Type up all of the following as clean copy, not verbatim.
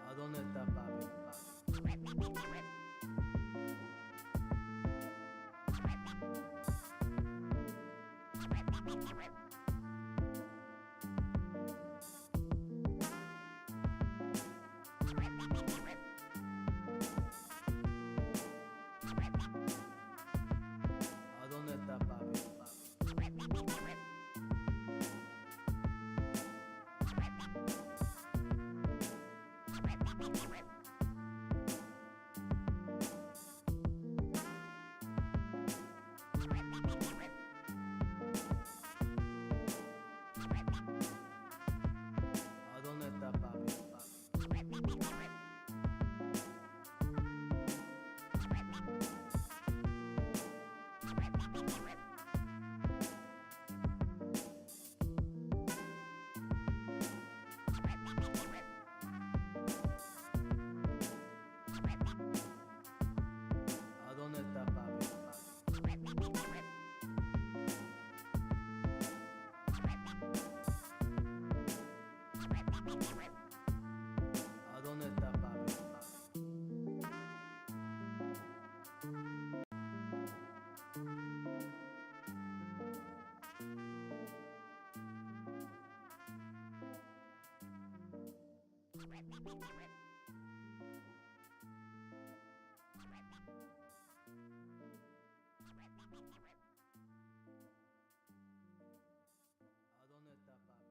¿A dónde está papi? ¿A dónde está papi? ¿A dónde está papi? ¿A dónde está papi? ¿A dónde está papi? ¿A dónde está papi?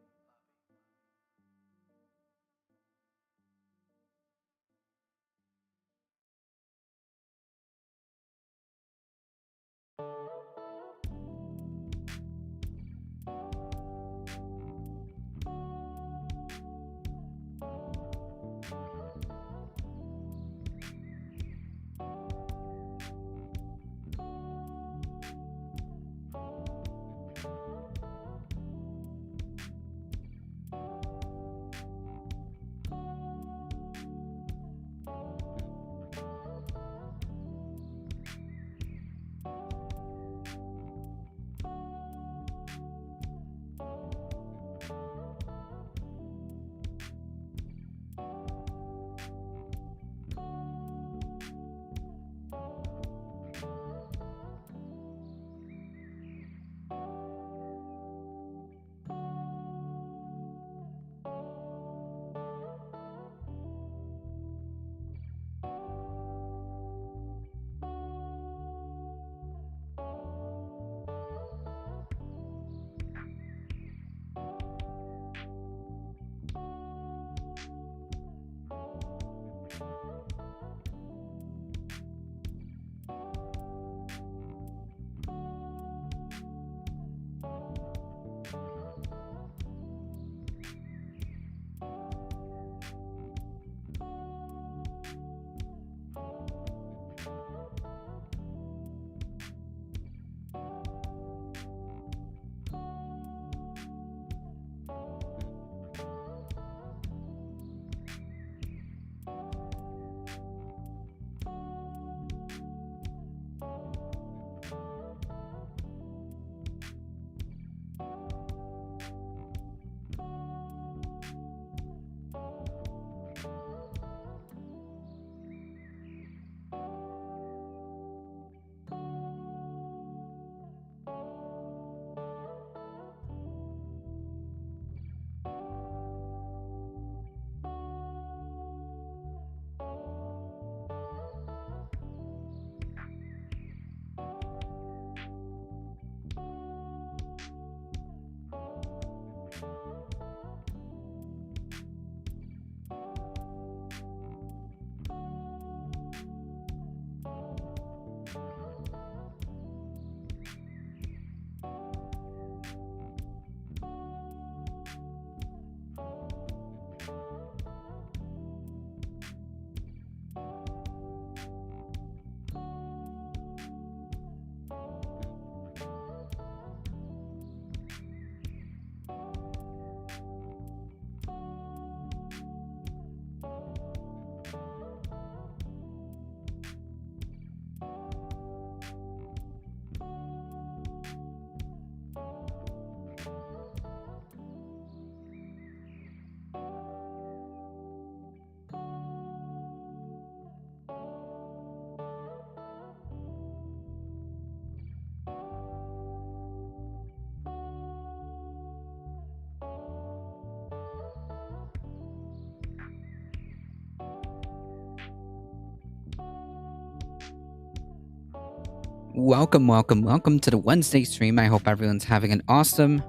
Welcome to the Wednesday stream. I hope everyone's having an awesome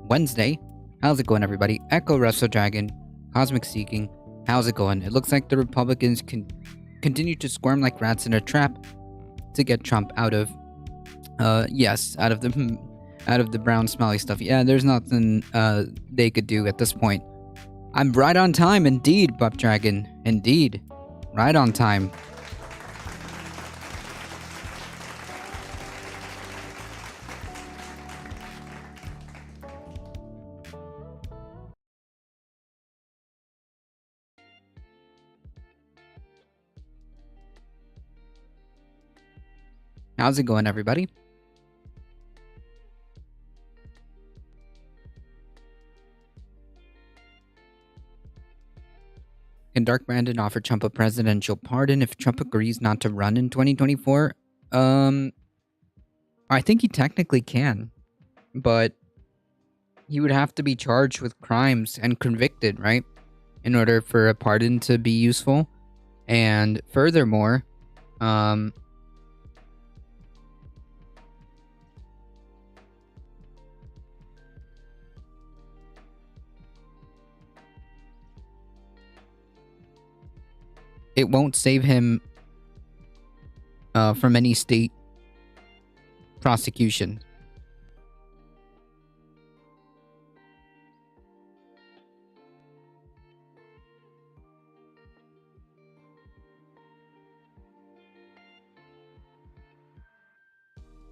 Wednesday. How's it going, everybody? Echo Wrestle Dragon, Cosmic Seeking. How's it going? It looks like the Republicans can continue to squirm like rats in a trap to get Trump out of, out of the brown smelly stuff. Yeah, there's nothing they could do at this point. I'm right on time, indeed, Buff Dragon. Indeed, right on time. How's it going, everybody? Can Dark Brandon offer Trump a presidential pardon if Trump agrees not to run in 2024? I think he technically can, but he would have to be charged with crimes and convicted, right? In order for a pardon to be useful. And furthermore, it won't save him from any state prosecution.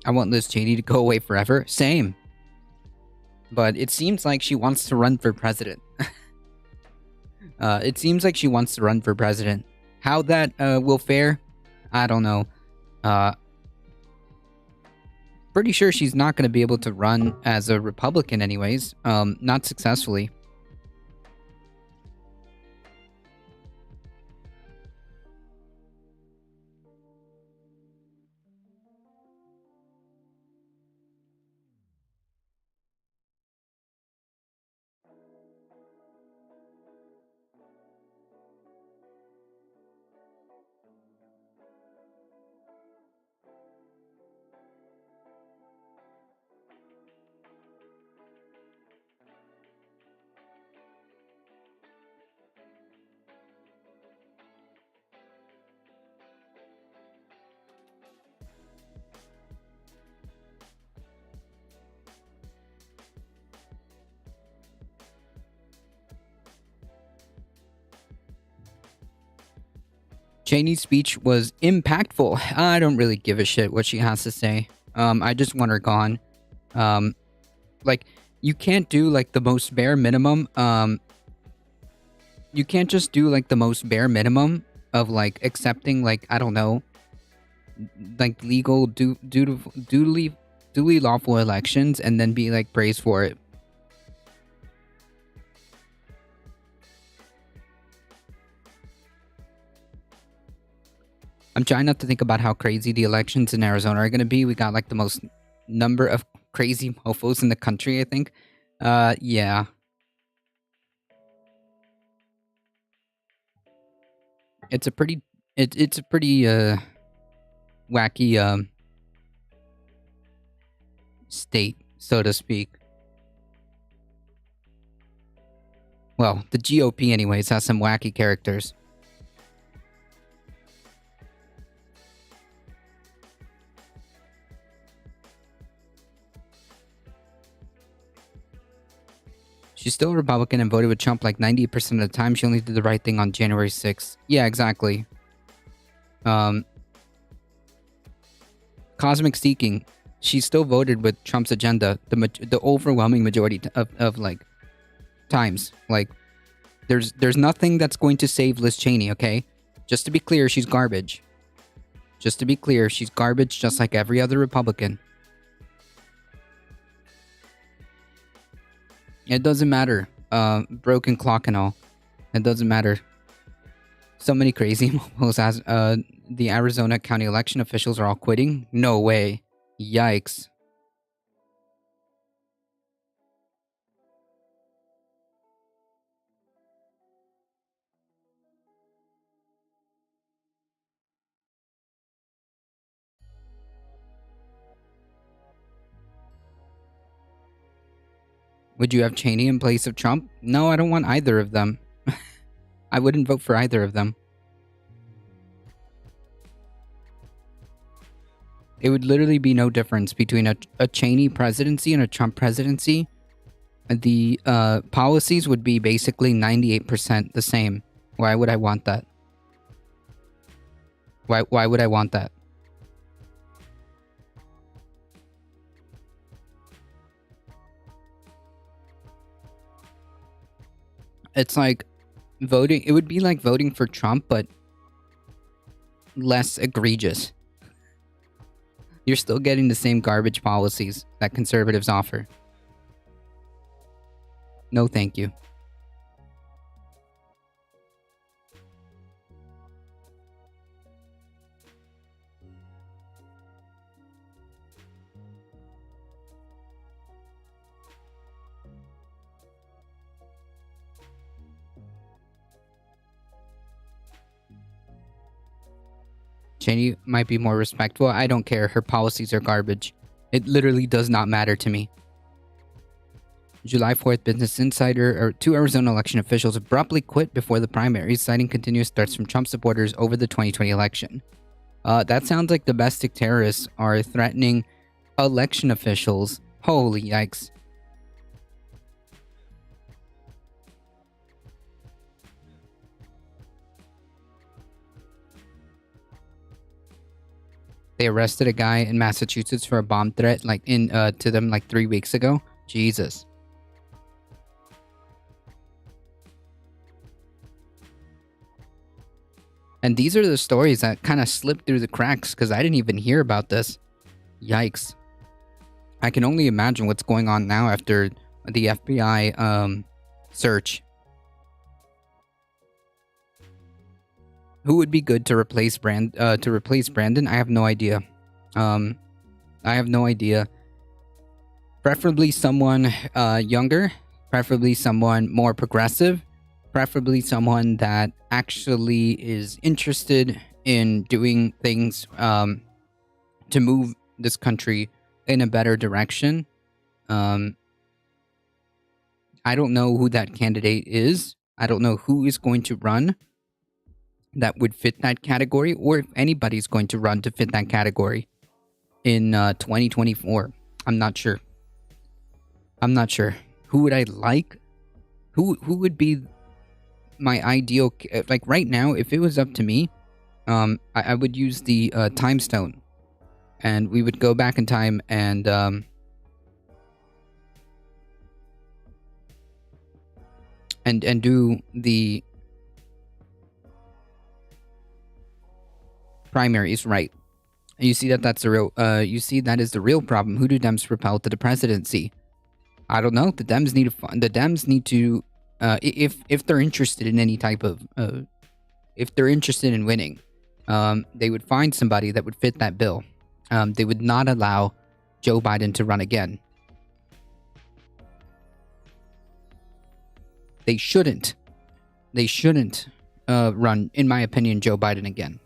I want Liz Cheney to go away forever. Same. But it seems like she wants to run for president. It seems like she wants to run for president. How that will fare, I don't know. Pretty sure she's not going to be able to run as a Republican anyways. Not successfully. Cheney's speech was impactful. I don't really give a shit what she has to say. I just want her gone. Like, you can't do, like, the most bare minimum. You can't just do, like, the most bare minimum of, like, accepting, like, I don't know, like, legal, duly lawful elections and then be, like, praised for it. I'm trying not to think about how crazy the elections in Arizona are going to be. We got like the most number of crazy mofos in the country, I think. Yeah. It's a pretty it's a pretty wacky state, so to speak. Well, the GOP anyways has some wacky characters. She's still a Republican and voted with Trump like 90% of the time. She only did the right thing on January 6th. Yeah, exactly. Cosmic Seeking. She still voted with Trump's agenda the overwhelming majority of like times. Like, there's nothing that's going to save Liz Cheney, okay? Just to be clear, she's garbage. Just to be clear, she's garbage just like every other Republican. It doesn't matter. Broken clock and all. It doesn't matter. So many crazy mofos as the Arizona county election officials are all quitting? No way. Yikes. Would you have Cheney in place of Trump? No, I don't want either of them. I wouldn't vote for either of them. It would literally be no difference between a Cheney presidency and a Trump presidency. The policies would be basically 98% the same. Why would I want that? Why would I want that? It's like voting. It would be like voting for Trump, but less egregious. You're still getting the same garbage policies that conservatives offer. No, thank you. Cheney might be more respectful. I don't care. Her policies are garbage. It literally does not matter to me. July 4th, Business Insider, or 2 Arizona election officials abruptly quit before the primaries, citing continuous threats from Trump supporters over the 2020 election. That sounds like domestic terrorists are threatening election officials. Holy yikes. They arrested a guy in Massachusetts for a bomb threat to them 3 weeks ago. Jesus. And these are the stories that kind of slipped through the cracks because I didn't even hear about this. Yikes. I can only imagine what's going on now after the FBI search. Who would be good to replace Brandon? I have no idea. I have no idea. Preferably someone younger. Preferably someone more progressive. Preferably someone that actually is interested in doing things to move this country in a better direction. I don't know who that candidate is. I don't know who is going to run that would fit that category, or if anybody's going to run to fit that category in 2024. I'm not sure. Who would I like? Who would be my ideal? Like right now, if it was up to me, I would use the time stone, and we would go back in time and do the primaries right. You see that is the real problem. Who do Dems propel to the presidency? I don't know. The Dems need to if they're interested in any type of if they're interested in winning, they would find somebody that would fit that bill. They would not allow Joe Biden to run again. They shouldn't run, in my opinion, Joe Biden again.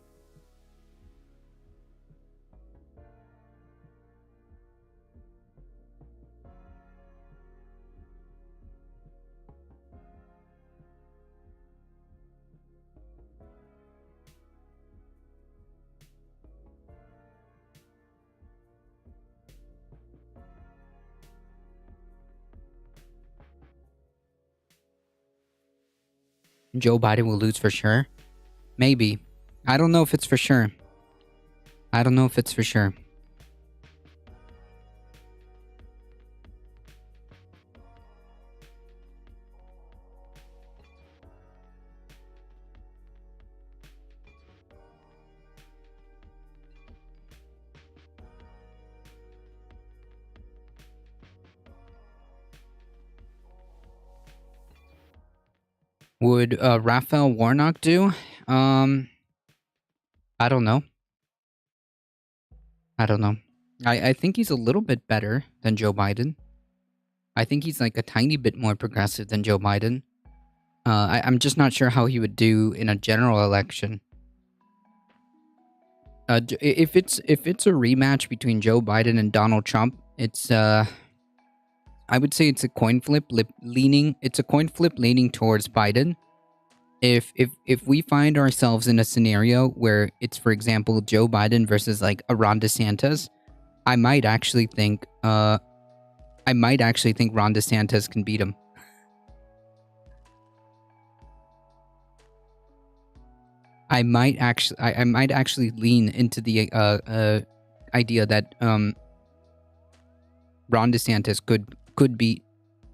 Joe Biden will lose for sure? Maybe. I don't know if it's for sure. Would Raphael Warnock do? I don't know. I think he's a little bit better than Joe Biden. I think he's like a tiny bit more progressive than Joe Biden. I'm just not sure how he would do in a general election. If it's a rematch between Joe Biden and Donald Trump, it's I would say it's a coin flip leaning. It's a coin flip leaning towards Biden. If we find ourselves in a scenario where it's, for example, Joe Biden versus like a Ron DeSantis, I might actually think Ron DeSantis can beat him. I might actually lean into the idea that Ron DeSantis could beat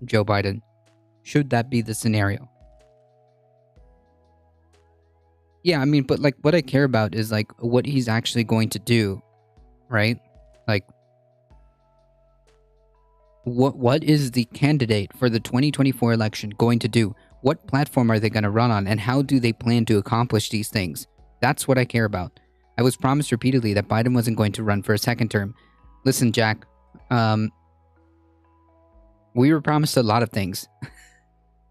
Joe Biden. Should that be the scenario? Yeah, I mean, but like what I care about is like what he's actually going to do, right? Like what is the candidate for the 2024 election going to do? What platform are they going to run on, and how do they plan to accomplish these things? That's what I care about. I was promised repeatedly that Biden wasn't going to run for a second term. Listen, Jack, we were promised a lot of things.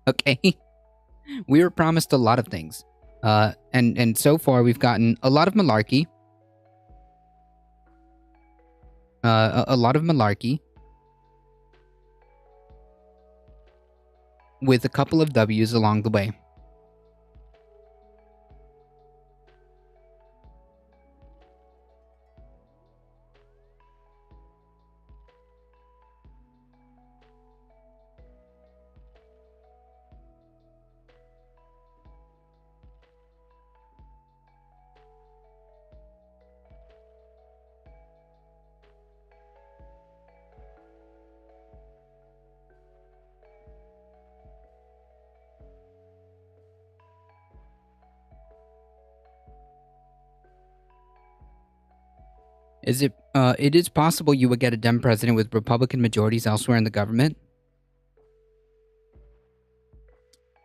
Okay? We were promised a lot of things. And so far we've gotten a lot of malarkey. A lot of malarkey. With a couple of W's along the way. It is possible you would get a Dem president with Republican majorities elsewhere in the government?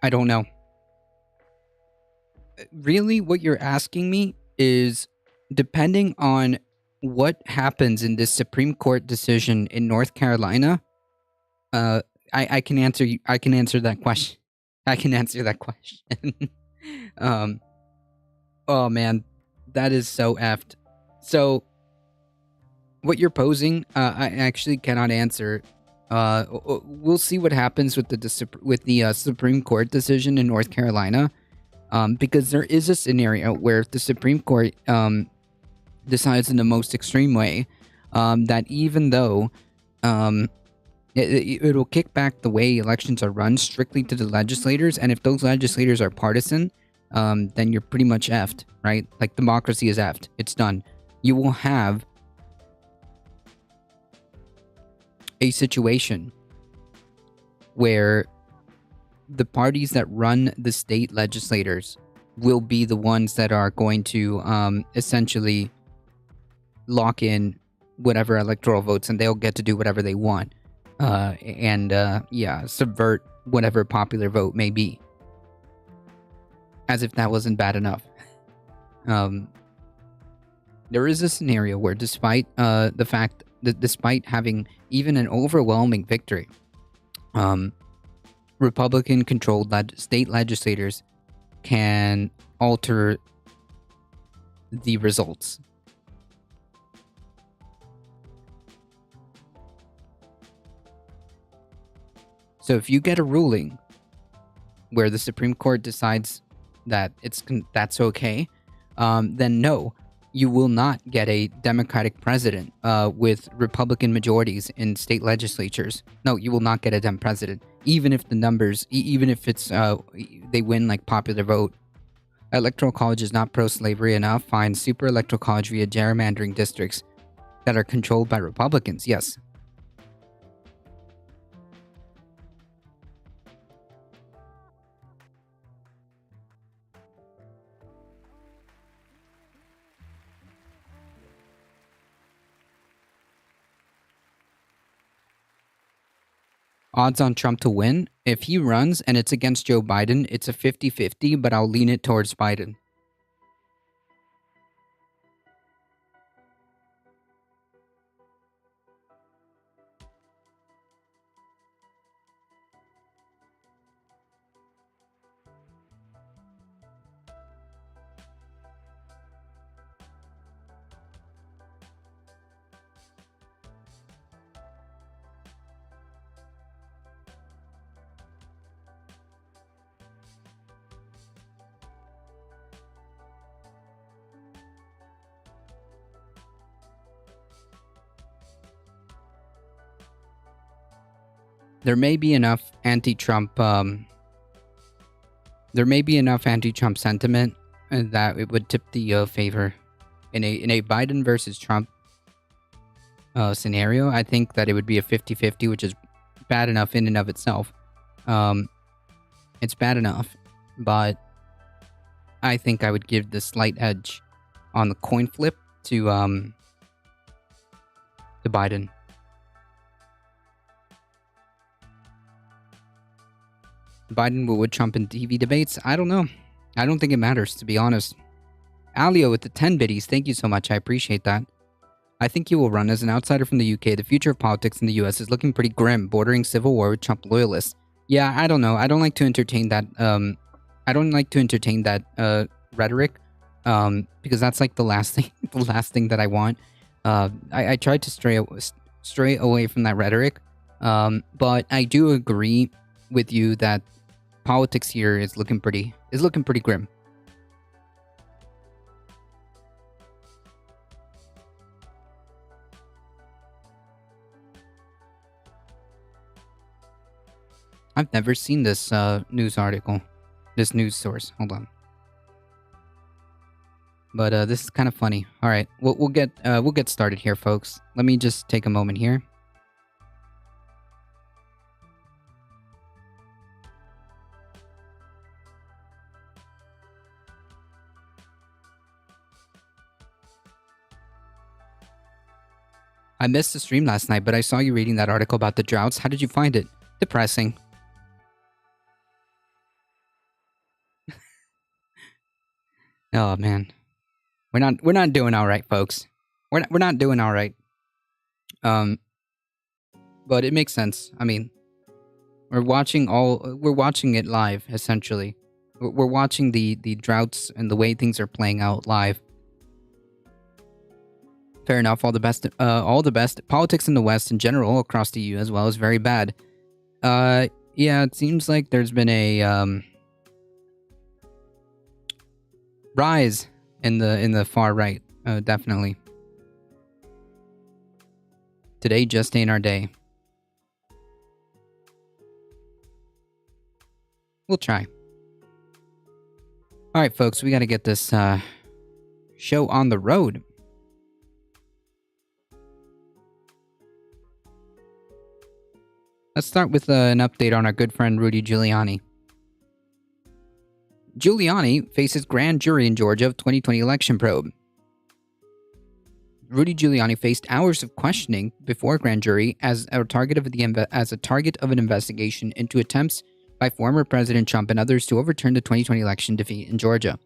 I don't know. Really, what you're asking me is, depending on what happens in this Supreme Court decision in North Carolina, I can answer you. I can answer that question. I can answer that question. um, oh man, that is so effed. So, what you're posing, I actually cannot answer. We'll see what happens with the Supreme Court decision in North Carolina, because there is a scenario where if the Supreme Court decides in the most extreme way, that even though it'll kick back the way elections are run strictly to the legislators, and if those legislators are partisan, then you're pretty much effed, right? Like democracy is effed. It's done. You will have a situation where the parties that run the state legislators will be the ones that are going to essentially lock in whatever electoral votes, and they'll get to do whatever they want, and subvert whatever popular vote may be. As if that wasn't bad enough. There is a scenario where despite the fact that despite having even an overwhelming victory, Republican-controlled state legislators can alter the results. So if you get a ruling where the Supreme Court decides that that's okay, then no, you will not get a Democratic president with Republican majorities in state legislatures. No, you will not get a Dem president, even if the numbers, even if it's they win like popular vote. Electoral college is not pro-slavery enough. Find super electoral college via gerrymandering districts that are controlled by Republicans. Yes. Odds on Trump to win? If he runs and it's against Joe Biden, it's a 50-50, but I'll lean it towards Biden. there may be enough anti-Trump sentiment that it would tip the favor in a Biden versus Trump scenario. I think that it would be a 50-50, which is bad enough in and of itself. It's bad enough, but I think I would give the slight edge on the coin flip to Biden. Biden would Trump in TV debates? I don't know. I don't think it matters, to be honest. Alio with the 10 biddies, thank you so much. I appreciate that. I think you will run as an outsider from the UK. The future of politics in the US is looking pretty grim, bordering civil war with Trump loyalists. Yeah, I don't know. I don't like to entertain that. Rhetoric, because that's like the last thing that I want. I tried to stray away from that rhetoric, but I do agree with you that politics here is looking pretty grim. I've never seen this news article, this news source. Hold on. But this is kind of funny. All right, we'll get started here, folks. Let me just take a moment here. I missed the stream last night, but I saw you reading that article about the droughts. How did you find it? Depressing. Oh man, we're not doing all right, folks. We're not doing all right. But it makes sense. I mean, we're watching it live essentially. We're watching the droughts and the way things are playing out live. Fair enough. All the best. Politics in the West in general, across the EU as well, is very bad. Yeah, it seems like there's been a rise in the far right. Definitely. Today just ain't our day. We'll try. All right, folks, we got to get this show on the road. Let's start with an update on our good friend Rudy Giuliani. Giuliani faces grand jury in Georgia of 2020 election probe. Rudy Giuliani faced hours of questioning before grand jury as a target of an investigation into attempts by former President Trump and others to overturn the 2020 election defeat in Georgia.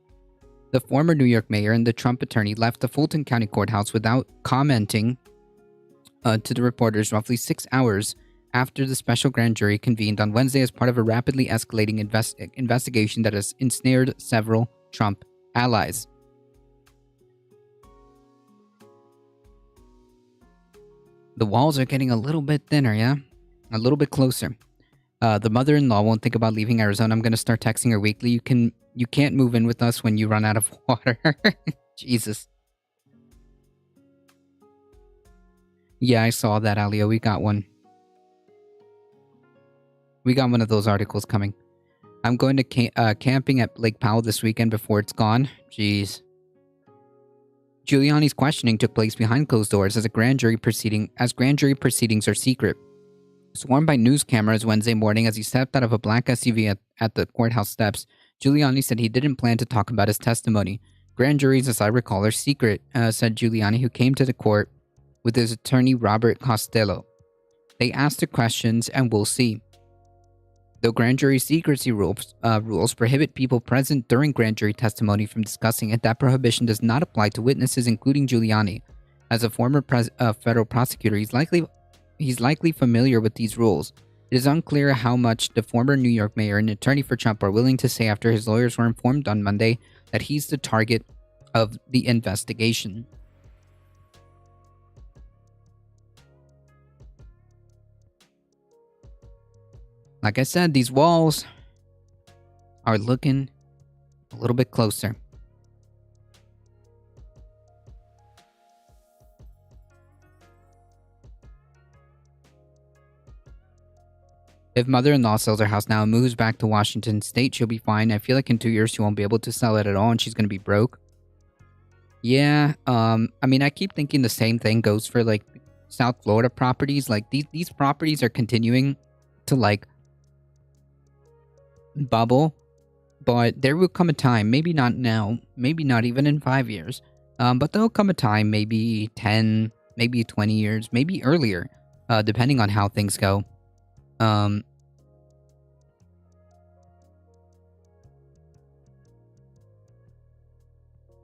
The former New York mayor and the Trump attorney left the Fulton County Courthouse without commenting to the reporters roughly 6 hours after the special grand jury convened on Wednesday as part of a rapidly escalating investigation that has ensnared several Trump allies. The walls are getting a little bit thinner, yeah? A little bit closer. The mother-in-law won't think about leaving Arizona. I'm going to start texting her weekly. You can't move in with us when you run out of water. Jesus. Yeah, I saw that, Alio. We got one. We got one of those articles coming. I'm going to camping at Lake Powell this weekend before it's gone. Jeez. Giuliani's questioning took place behind closed doors as grand jury proceedings are secret. Swarmed by news cameras Wednesday morning as he stepped out of a black SUV at the courthouse steps, Giuliani said he didn't plan to talk about his testimony. Grand juries, as I recall, are secret, said Giuliani, who came to the court with his attorney Robert Costello. They asked the questions and we'll see. Though grand jury secrecy rules prohibit people present during grand jury testimony from discussing it, that prohibition does not apply to witnesses, including Giuliani. As a former federal prosecutor, he's likely familiar with these rules. It is unclear how much the former New York mayor and attorney for Trump are willing to say after his lawyers were informed on Monday that he's the target of the investigation. Like I said, these walls are looking a little bit closer. If mother-in-law sells her house now and moves back to Washington State, she'll be fine. I feel like in 2 years she won't be able to sell it at all and she's gonna be broke. Yeah, I mean, I keep thinking the same thing goes for, like, South Florida properties. Like, these properties are continuing to, like, bubble, but there will come a time, maybe not now, maybe not even in 5 years, but there'll come a time, maybe 10, maybe 20 years, maybe earlier, depending on how things go. Um,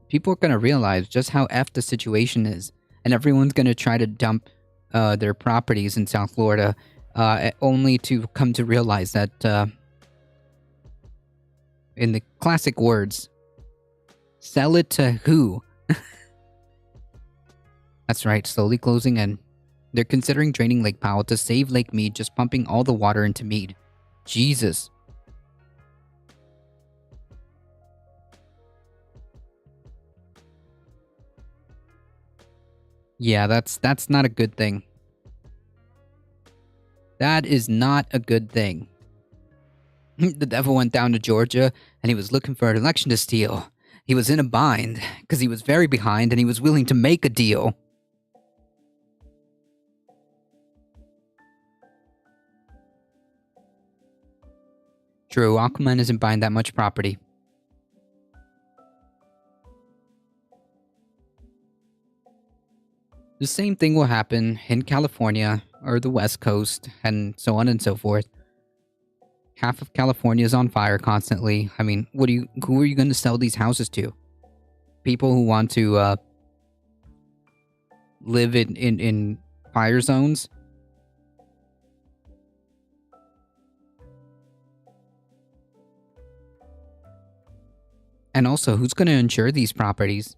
People are going to realize just how effed the situation is, and everyone's going to try to dump their properties in South Florida, only to come to realize that, in the classic words, sell it to who? That's right, slowly closing in. They're considering draining Lake Powell to save Lake Mead, just pumping all the water into Mead. Jesus. Yeah, that's not a good thing. That is not a good thing. The devil went down to Georgia, and he was looking for an election to steal. He was in a bind, because he was very behind, and he was willing to make a deal. True, Aquaman isn't buying that much property. The same thing will happen in California, or the West Coast, and so on and so forth. Half of California is on fire constantly. I mean, who are you going to sell these houses to? People who want to live in fire zones? And also, who's going to insure these properties?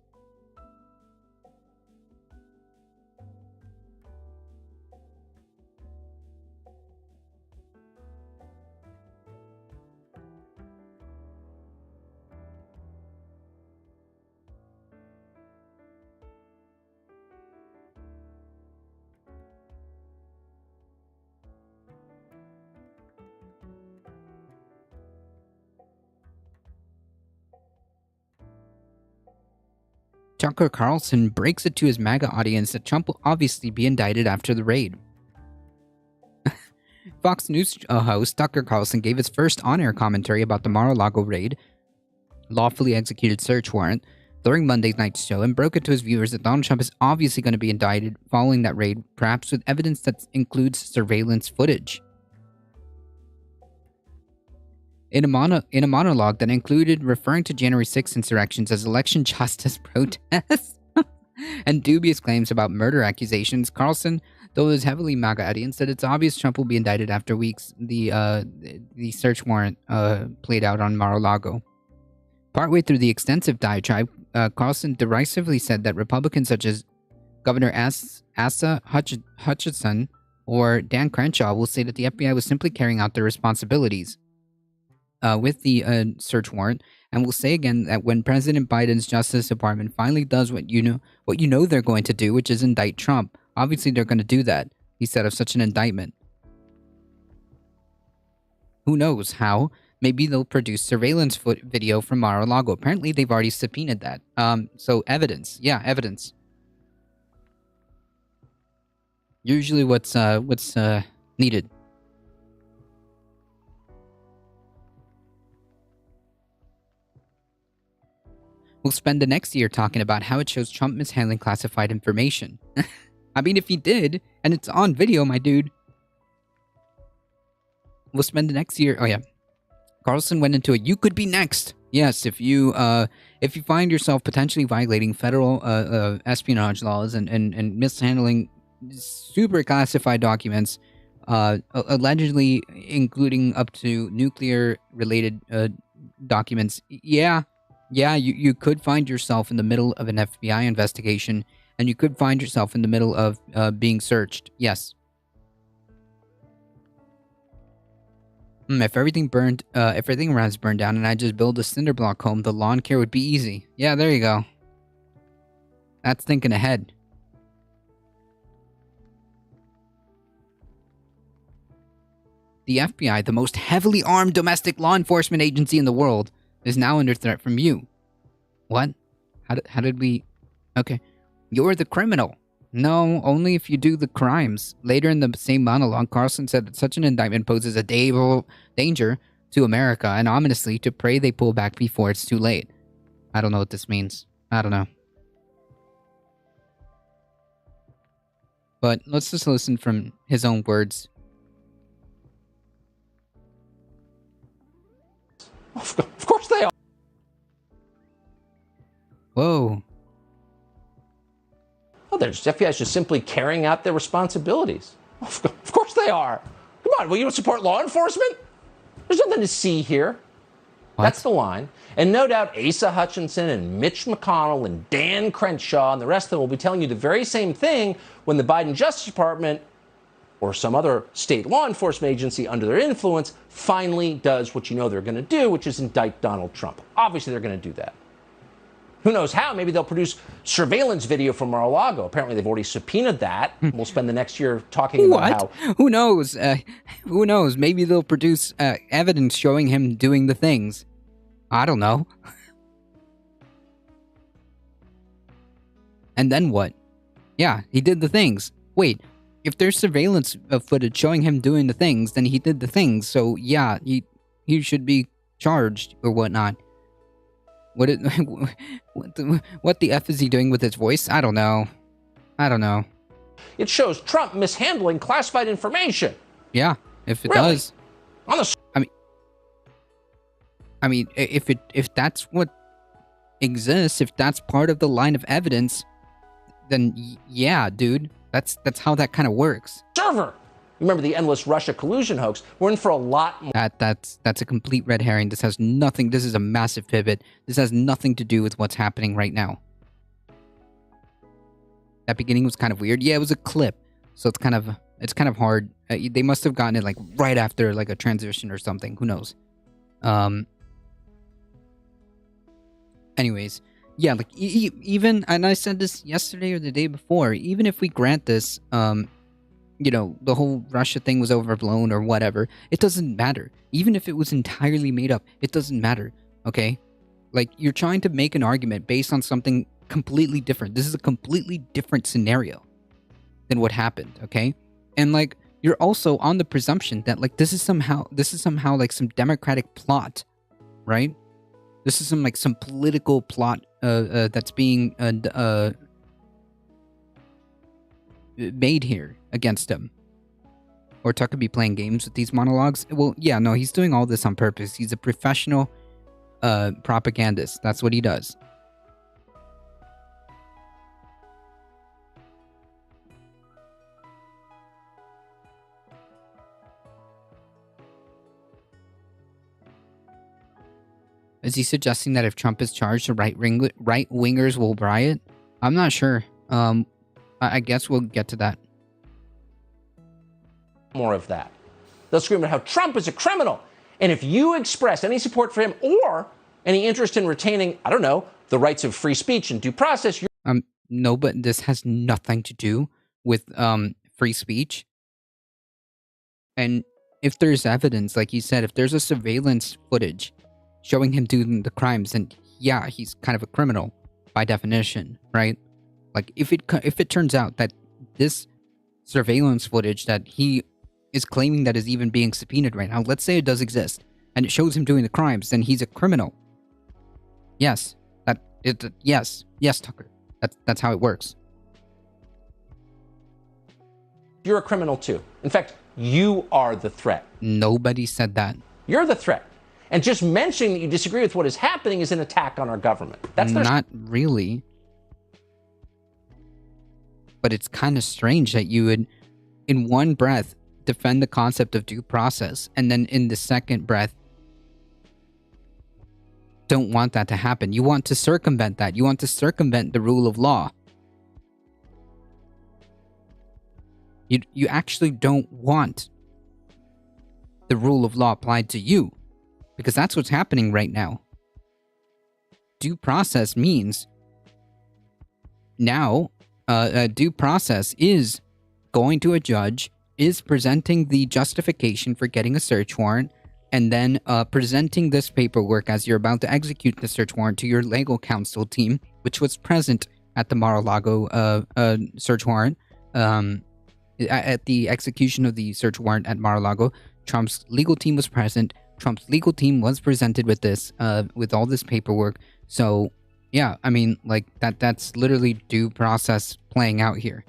Tucker Carlson breaks it to his MAGA audience that Trump will obviously be indicted after the raid. Fox News host Tucker Carlson gave his first on-air commentary about the Mar-a-Lago raid, lawfully executed search warrant, during Monday's night's show, and broke it to his viewers that Donald Trump is obviously going to be indicted following that raid, perhaps with evidence that includes surveillance footage. In a monologue that included referring to January 6th insurrections as election justice protests and dubious claims about murder accusations, Carlson, though his heavily MAGA audience, said it's obvious Trump will be indicted after weeks the search warrant played out on Mar-a-Lago. Partway through the extensive diatribe, Carlson derisively said that Republicans such as Governor Asa Hutchinson or Dan Crenshaw will say that the FBI was simply carrying out their responsibilities with the search warrant, and will say again that when President Biden's Justice Department finally does what you know they're going to do, which is indict Trump, obviously they're going to do that, he said of such an indictment. Who knows how? Maybe they'll produce surveillance video from Mar-a-Lago. Apparently they've already subpoenaed that. So evidence. Yeah, evidence. Usually what's needed. We'll spend the next year talking about how it shows Trump mishandling classified information. I mean, if he did, and it's on video, my dude. We'll spend the next year... Oh, yeah. Carlson went into it. You could be next. Yes, if you find yourself potentially violating federal espionage laws and mishandling super classified documents, allegedly including up to nuclear-related documents, yeah, you could find yourself in the middle of an FBI investigation, and you could find yourself in the middle of being searched. Yes. If everything around is burned down and I just build a cinder block home, the lawn care would be easy. Yeah, there you go. That's thinking ahead. The FBI, the most heavily armed domestic law enforcement agency in the world, is now under threat from you. What? How did we... Okay. You're the criminal. No, only if you do the crimes. Later in the same monologue, Carlson said that such an indictment poses a danger to America, and ominously to pray they pull back before it's too late. I don't know what this means. I don't know. But let's just listen from his own words. Of course they are. Whoa. Oh, the FBI is just simply carrying out their responsibilities. Of course they are. Come on, will you support law enforcement? There's nothing to see here. What? That's the line. And no doubt Asa Hutchinson and Mitch McConnell and Dan Crenshaw and the rest of them will be telling you the very same thing when the Biden Justice Department or some other state law enforcement agency under their influence finally does what you know they're going to do, which is indict Donald Trump. Obviously, they're going to do that. Who knows how? Maybe they'll produce surveillance video from Mar-a-Lago. Apparently, they've already subpoenaed that. We'll spend the next year talking about how... Who knows? Who knows? Maybe they'll produce evidence showing him doing the things. I don't know. And then what? Yeah, he did the things. Wait, if there's surveillance footage showing him doing the things, then he did the things. So yeah, he should be charged or whatnot. What the F is he doing with his voice? I don't know. It shows Trump mishandling classified information. Yeah, if it Really? does. On the I mean, if that's what exists, if that's part of the line of evidence, then yeah, dude, that's how that kind of works. server. Remember the endless Russia collusion hoax? We're in for a lot more. That's a complete red herring. This has nothing. This is a massive pivot. This has nothing to do with what's happening right now. That beginning was kind of weird. Yeah, it was a clip, so it's kind of hard. They must have gotten it like right after like a transition or something. Who knows? Anyways, yeah, like even, and I said this yesterday or the day before. Even if we grant this, you know, the whole Russia thing was overblown or whatever, it doesn't matter. Even if it was entirely made up, it doesn't matter, okay? Like, you're trying to make an argument based on something completely different. This is a completely different scenario than what happened, okay? And, like, you're also on the presumption that, like, this is somehow like some democratic plot, right? This is some political plot that's being made here against him. Or Tuck could be playing games with these monologues. Well, yeah, no, he's doing all this on purpose. He's a professional propagandist. That's what he does. Is he suggesting that if Trump is charged, the right-wingers will riot? I'm not sure. I guess we'll get to that. More of that. They'll scream about how Trump is a criminal. And if you express any support for him or any interest in retaining, I don't know, the rights of free speech and due process, you're... No, but this has nothing to do with free speech. And if there's evidence, like you said, if there's a surveillance footage showing him doing the crimes, then yeah, he's kind of a criminal by definition, right? Like if it turns out that this surveillance footage that he is claiming that is even being subpoenaed right now, let's say it does exist, and it shows him doing the crimes, then he's a criminal. Yes, yes, Tucker. That's how it works. You're a criminal too. In fact, you are the threat. Nobody said that. You're the threat. And just mentioning that you disagree with what is happening is an attack on our government. That's not really. But it's kind of strange that you would, in one breath, defend the concept of due process, and then in the second breath, don't want that to happen. You want to circumvent that. You want to circumvent the rule of law. You actually don't want the rule of law applied to you, because that's what's happening right now. Due process means now due process is going to a judge is presenting the justification for getting a search warrant and then presenting this paperwork as you're about to execute the search warrant to your legal counsel team, which was present at the Mar-a-Lago search warrant. At the execution of the search warrant at Mar-a-Lago, Trump's legal team was present. Trump's legal team was presented with this, with all this paperwork. So, yeah, I mean, like, that's literally due process playing out here.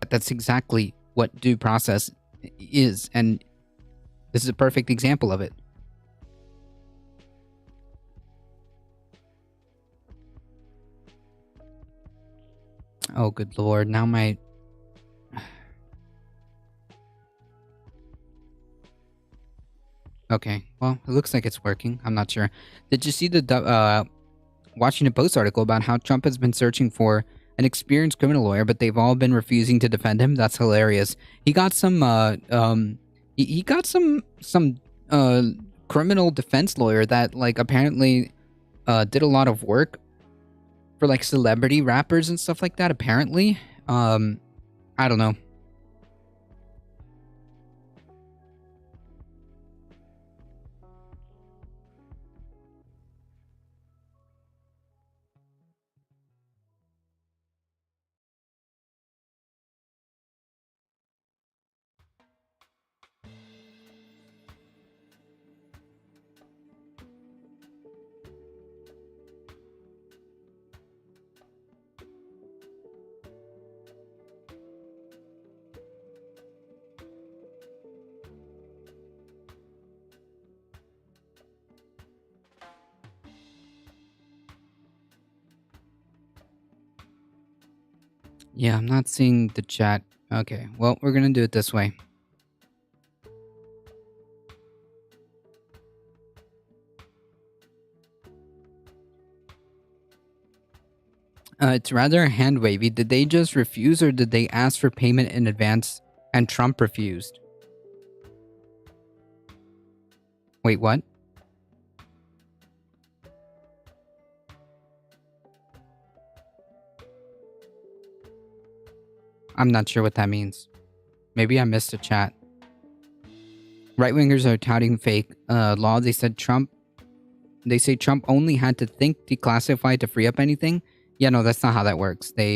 That's exactly what due process is, and this is a perfect example of it. Oh, good lord. Now my... Okay, well, it looks like it's working. I'm not sure. Did you see the Washington Post article about how Trump has been searching for an experienced criminal lawyer, but they've all been refusing to defend him? That's hilarious. He got some, he got some criminal defense lawyer that, like, apparently did a lot of work for, like, celebrity rappers and stuff like that, apparently. I don't know. Yeah, I'm not seeing the chat. Okay, well, we're gonna do it this way. It's rather hand-wavy. Did they just refuse, or did they ask for payment in advance and Trump refused? Wait, what? I'm not sure what that means. Maybe I missed a chat. Right-wingers are touting fake law. They say Trump only had to think declassified to free up anything. Yeah, no, that's not how that works. They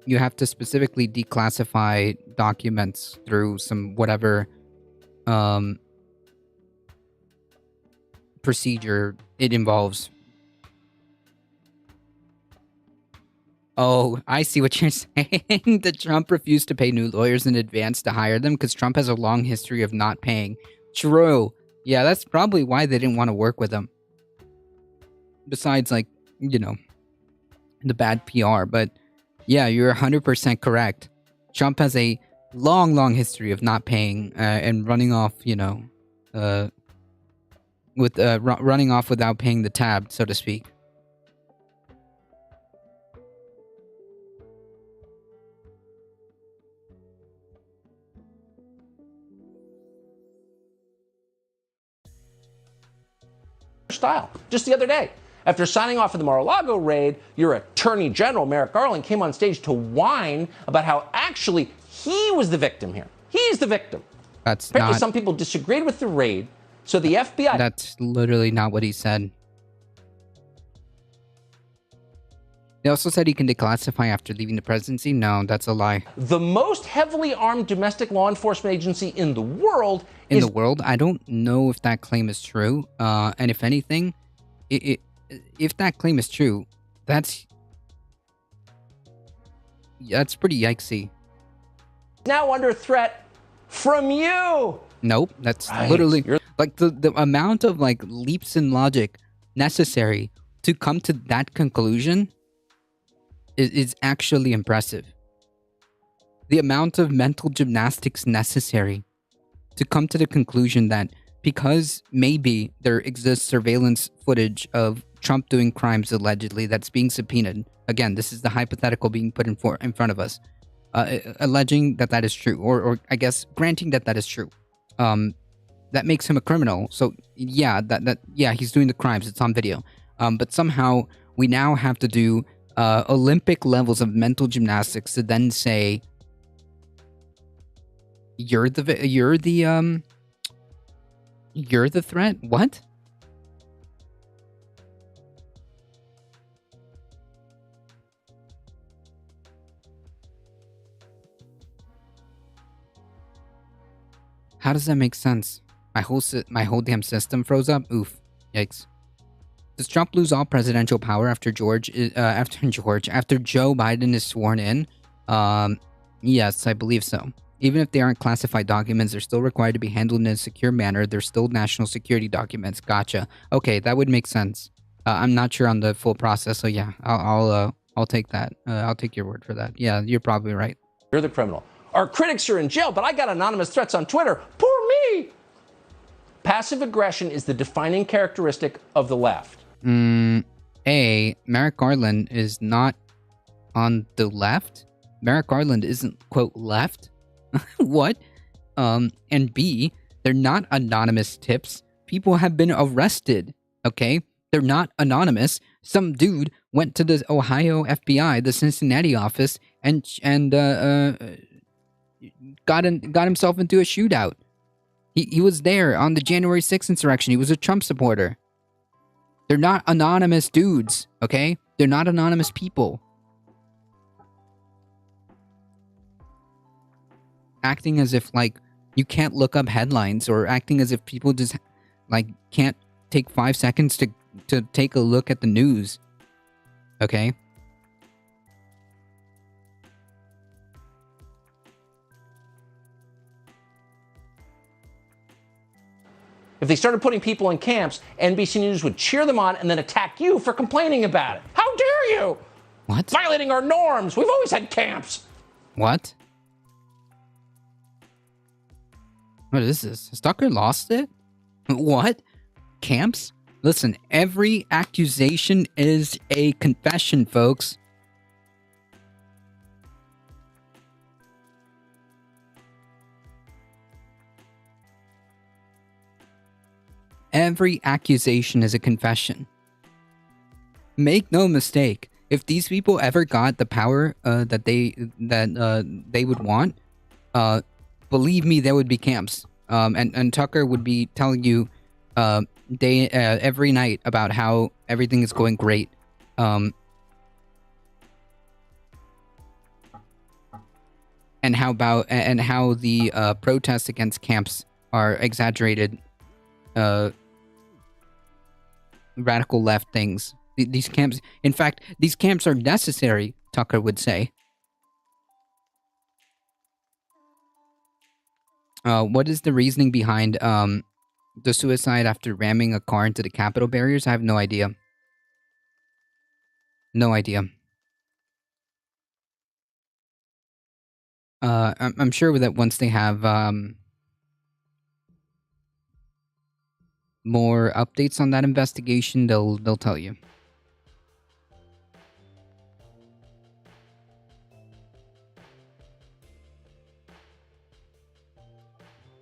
you have to specifically declassify documents through some whatever procedure it involves. Oh, I see what you're saying. That Trump refused to pay new lawyers in advance to hire them because Trump has a long history of not paying. True. Yeah, that's probably why they didn't want to work with him. Besides, like, you know, the bad PR. But yeah, you're 100% correct. Trump has a long history of not paying and running off, you know, running off without paying the tab, so to speak. Style. Just the other day, after signing off for the Mar-a-Lago raid, your Attorney General, Merrick Garland, came on stage to whine about how actually he was the victim here. He's the victim. That's Apparently not... some people disagreed with the raid, so the FBI... That's literally not what he said. They also said he can declassify after leaving the presidency. No, that's a lie. The most heavily armed domestic law enforcement agency in the world in the world? I don't know if that claim is true. And if anything, if that claim is true, that's pretty yikesy. Now under threat from you. Nope, that's right. Literally like the amount of like leaps in logic necessary to come to that conclusion is actually impressive. The amount of mental gymnastics necessary to come to the conclusion that because maybe there exists surveillance footage of Trump doing crimes allegedly that's being subpoenaed. Again, this is the hypothetical being put in front of us. Alleging that is true, or I guess granting that is true. That makes him a criminal. So yeah, yeah, he's doing the crimes. It's on video. But somehow we now have to do Olympic levels of mental gymnastics to then say You're the threat? What? How does that make sense? My whole damn system froze up. Oof. Yikes. Does Trump lose all presidential power after Joe Biden is sworn in? Yes, I believe so. Even if they aren't classified documents, they're still required to be handled in a secure manner. They're still national security documents. Gotcha. Okay, that would make sense. I'm not sure on the full process, so yeah, I'll take that. I'll take your word for that. Yeah, you're probably right. You're the criminal. Our critics are in jail, but I got anonymous threats on Twitter. Poor me. Passive aggression is the defining characteristic of the left. Merrick Garland is not on the left. Merrick Garland isn't, quote, left. What? And B, they're not anonymous tips. People have been arrested, okay? They're not anonymous. Some dude went to the Ohio FBI, the Cincinnati office, and got himself into a shootout. He was there on the January 6th insurrection. He was a Trump supporter. They're not anonymous dudes, okay? They're not anonymous people. Acting as if, like, you can't look up headlines, or acting as if people just, like, can't take 5 seconds to take a look at the news, okay? If they started putting people in camps, NBC News would cheer them on and then attack you for complaining about it. How dare you? What? Violating our norms. We've always had camps. What? What is this? Has Tucker lost it? What? Camps? Listen, every accusation is a confession, folks. Every accusation is a confession. Make no mistake, if these people ever got the power that they would want, believe me, there would be camps. And Tucker would be telling you every night about how everything is going great. And how the protests against camps are exaggerated radical left things. These camps, in fact, these camps are necessary, Tucker would say. What is the reasoning behind the suicide after ramming a car into the Capitol barriers? I have no idea. No idea. I'm sure that once they have more updates on that investigation, they'll tell you.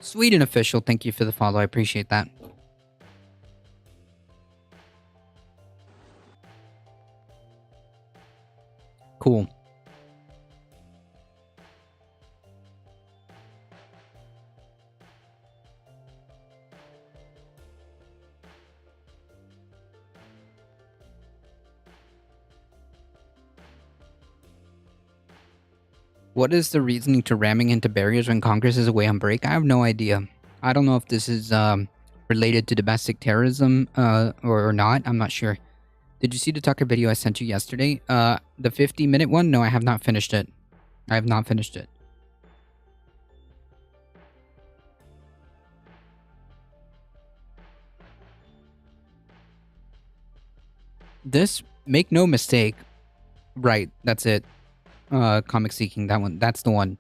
Sweden official, thank you for the follow. I appreciate that. Cool. What is the reasoning to ramming into barriers when Congress is away on break? I have no idea. I don't know if this is related to domestic terrorism or not. I'm not sure. Did you see the Tucker video I sent you yesterday? The 50-minute one? No, I have not finished it. I have not finished it. This, make no mistake. Right, that's it. Comic Seeking, that one. That's the one.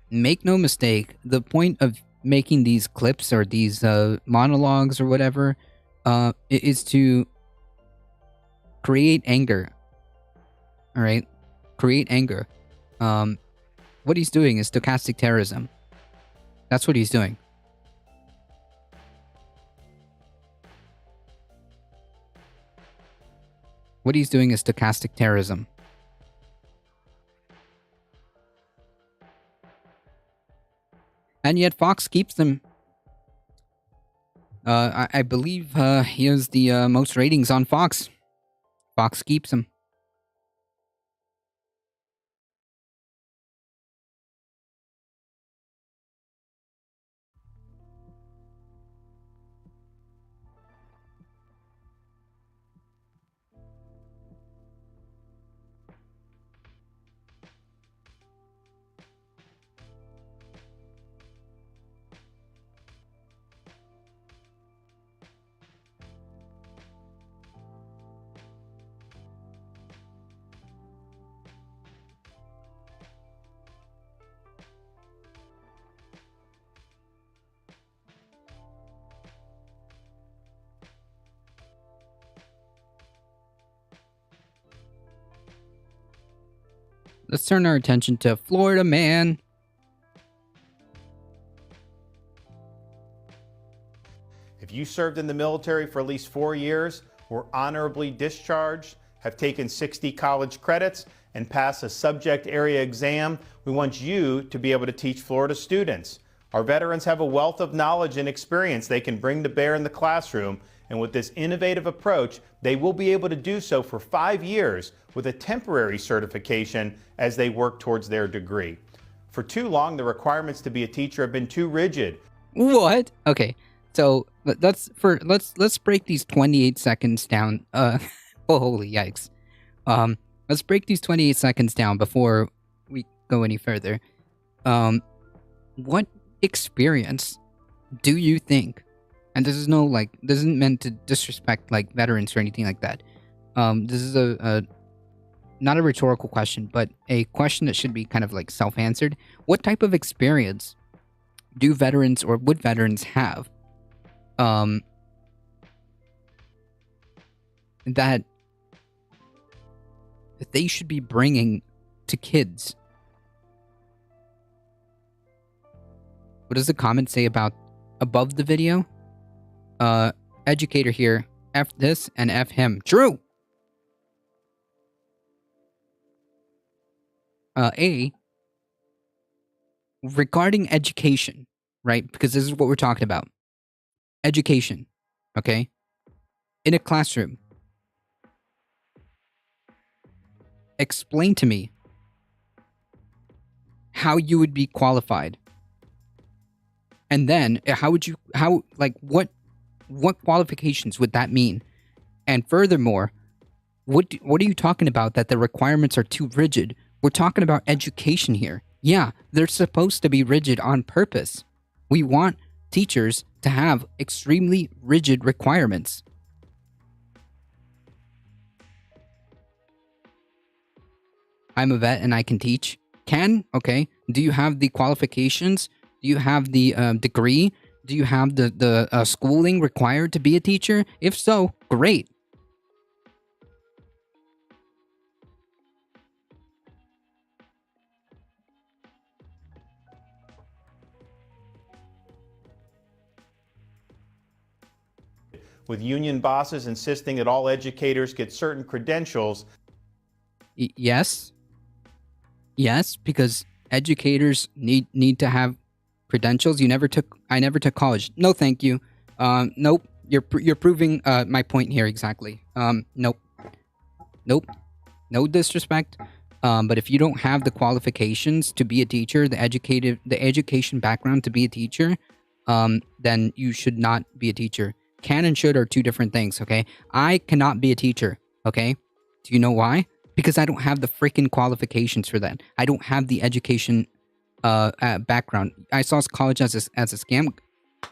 Make no mistake, the point of making these clips or these monologues or whatever is to create anger. Alright? Create anger. What he's doing is stochastic terrorism. That's what he's doing. What he's doing is stochastic terrorism. And yet Fox keeps them. I believe he has the most ratings on Fox. Fox keeps him. Let's turn our attention to Florida man. If you served in the military for at least 4 years, were honorably discharged, have taken 60 college credits, and passed a subject area exam, we want you to be able to teach Florida students. Our veterans have a wealth of knowledge and experience they can bring to bear in the classroom, and with this innovative approach, they will be able to do so for 5 years with a temporary certification as they work towards their degree. For too long, the requirements to be a teacher have been too rigid. What? Okay, so let's break these 28 seconds down. Oh, holy yikes. Let's break these 28 seconds down before we go any further. What experience do you think? And this is this isn't meant to disrespect veterans or anything like that. This is a not a rhetorical question, but a question that should be kind of self-answered. What type of experience do veterans or would veterans have that they should be bringing to kids? What does the comment say about above the video? Educator here, F this and F him. True! Regarding education, right? Because this is what we're talking about. Education, okay? In a classroom. Explain to me how you would be qualified. And then, what qualifications would that mean? And furthermore, what are you talking about that the requirements are too rigid? We're talking about education here. Yeah, they're supposed to be rigid on purpose. We want teachers to have extremely rigid requirements. I'm a vet and I can teach. Can? Okay. Do you have the qualifications? Do you have the degree? Do you have the schooling required to be a teacher? If so, great. With union bosses insisting that all educators get certain credentials. Yes. Yes, because educators need to have credentials. I never took college. No, thank you. Nope. You're proving my point here exactly. Nope. No disrespect. But if you don't have the qualifications to be a teacher, the education background to be a teacher, then you should not be a teacher. Can and should are two different things, okay? I cannot be a teacher, okay? Do you know why? Because I don't have the freaking qualifications for that. I don't have the education background. I saw college as a scam.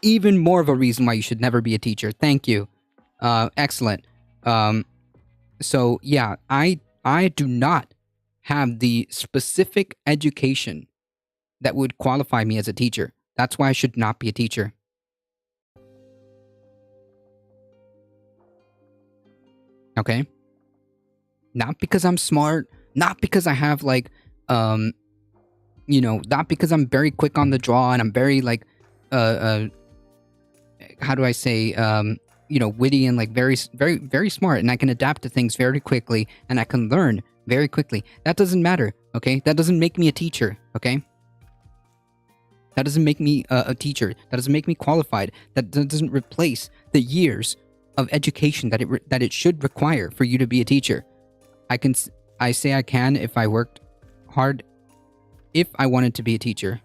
Even more of a reason why you should never be a teacher. Thank you. Excellent. So yeah, I do not have the specific education that would qualify me as a teacher. That's why I should not be a teacher. Okay? Not because I'm smart, not because I have not because I'm very quick on the draw and I'm very how do I say, witty and very, very, very smart, and I can adapt to things very quickly and I can learn very quickly. That doesn't matter, okay? That doesn't make me a teacher, okay? That doesn't make me a teacher. That doesn't make me qualified. That doesn't replace the years of education that it should require for you to be a teacher. I say I can if I worked hard. If I wanted to be a teacher,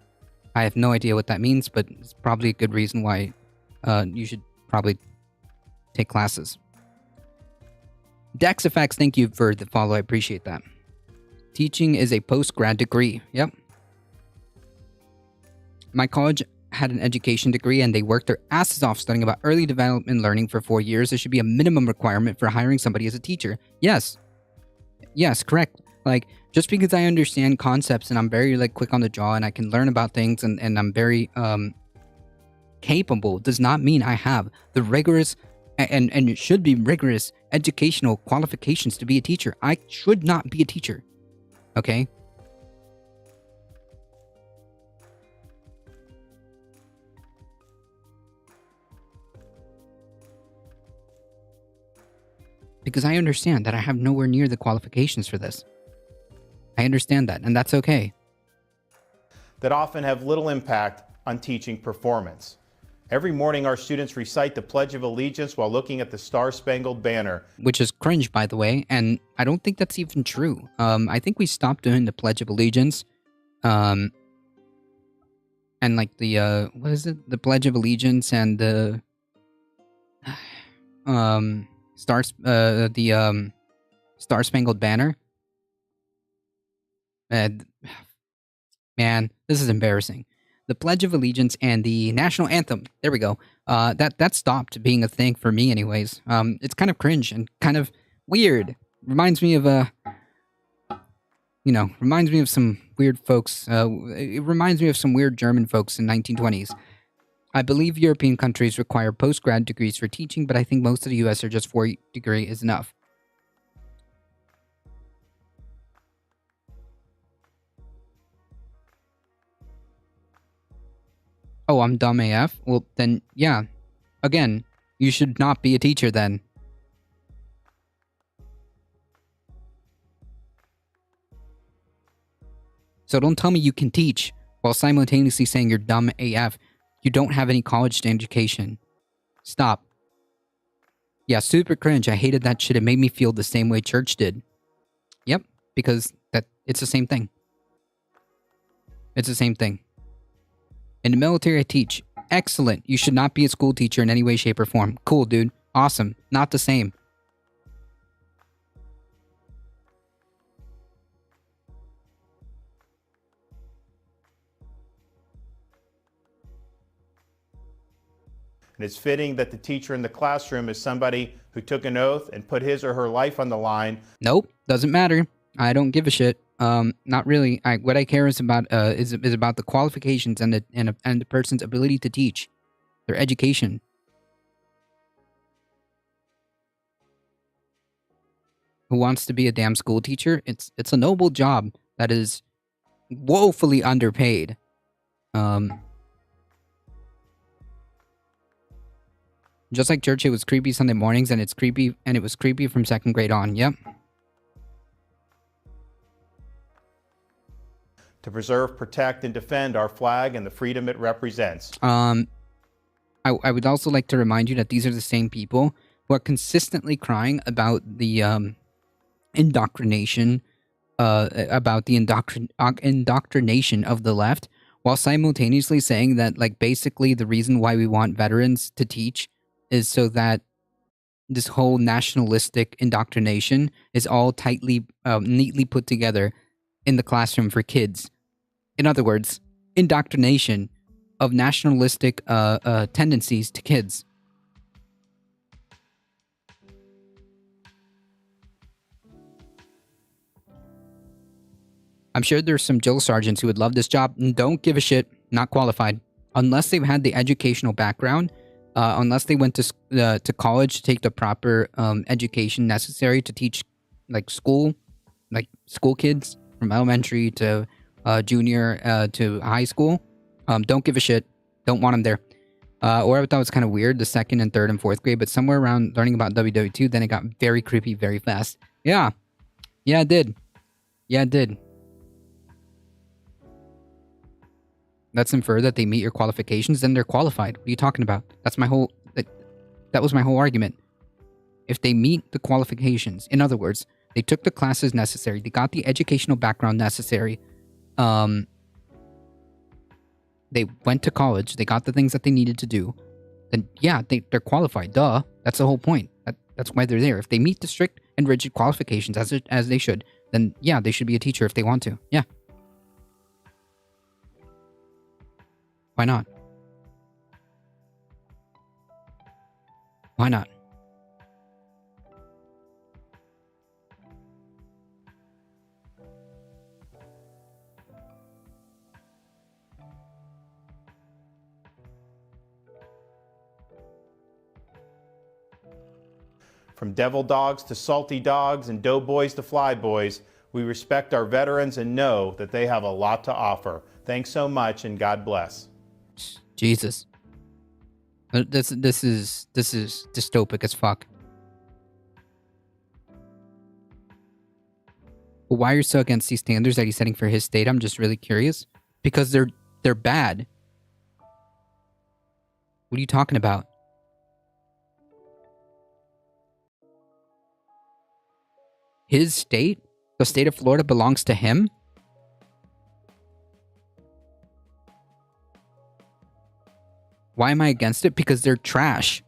I have no idea what that means, but it's probably a good reason why you should probably take classes. DexFX, thank you for the follow. I appreciate that. Teaching is a post-grad degree. Yep. My college had an education degree and they worked their asses off studying about early development learning for 4 years. There should be a minimum requirement for hiring somebody as a teacher. Yes. Yes, correct. Like, just because I understand concepts and I'm very like quick on the jaw and I can learn about things and I'm very capable does not mean I have the rigorous and it should be rigorous educational qualifications to be a teacher. I should not be a teacher. Okay? Because I understand that I have nowhere near the qualifications for this. I understand that, and that's okay. That often have little impact on teaching performance. Every morning, our students recite the Pledge of Allegiance while looking at the Star-Spangled Banner. Which is cringe, by the way, and I don't think that's even true. I think we stopped doing the Pledge of Allegiance. And like the, what is it? The Pledge of Allegiance and the, Star-Spangled Banner. Man, this is embarrassing. The Pledge of Allegiance and the National Anthem. There we go. That stopped being a thing for me anyways. It's kind of cringe and kind of weird. Reminds me of reminds me of some weird folks. It reminds me of some weird German folks in 1920s. I believe European countries require post-grad degrees for teaching, but I think most of the US are just 4 degree is enough. Oh, I'm dumb AF? Well, then, yeah. Again, you should not be a teacher then. So don't tell me you can teach while simultaneously saying you're dumb AF. You don't have any college education. Stop. Yeah, super cringe. I hated that shit. It made me feel the same way church did. Yep, because it's the same thing. It's the same thing. In the military, I teach. Excellent. You should not be a school teacher in any way, shape, or form. Cool, dude. Awesome. Not the same. And it's fitting that the teacher in the classroom is somebody who took an oath and put his or her life on the line. Nope, doesn't matter. I don't give a shit. Not really. What I care is about the qualifications and the person's ability to teach, their education. Who wants to be a damn school teacher? It's a noble job that is woefully underpaid. Just like church, it was creepy Sunday mornings, and it was creepy from 2nd grade on. Yep. To preserve, protect, and defend our flag and the freedom it represents. I would also like to remind you that these are the same people who are consistently crying about the indoctrination of the left, while simultaneously saying that, like, basically the reason why we want veterans to teach is so that this whole nationalistic indoctrination is all neatly put together in the classroom for kids. In other words, indoctrination of nationalistic tendencies to kids. I'm sure there's some drill sergeants who would love this job. Don't give a shit. Not qualified. Unless they've had the educational background, unless they went to college to take the proper education necessary to teach school kids from elementary to junior to high school. Don't give a shit. Don't want them there. Or I thought it was kind of weird, the 2nd and 3rd and 4th grade, but somewhere around learning about WW2, then it got very creepy very fast. Yeah. Yeah, it did. Yeah, it did. Let's infer that they meet your qualifications, then they're qualified. What are you talking about? That was my whole argument. If they meet the qualifications, in other words, they took the classes necessary, they got the educational background necessary, they went to college, they got the things that they needed to do, then yeah, they're qualified. Duh. That's the whole point. That's why they're there. If they meet the strict and rigid qualifications as they should, then yeah, they should be a teacher if they want to. Yeah. Why not? Why not? From devil dogs to salty dogs and doughboys to flyboys, we respect our veterans and know that they have a lot to offer. Thanks so much, and God bless. Jesus. This is dystopic as fuck. But why are you so against these standards that he's setting for his state? I'm just really curious. Because they're bad. What are you talking about? His state? The state of Florida belongs to him? Why am I against it? Because they're trash.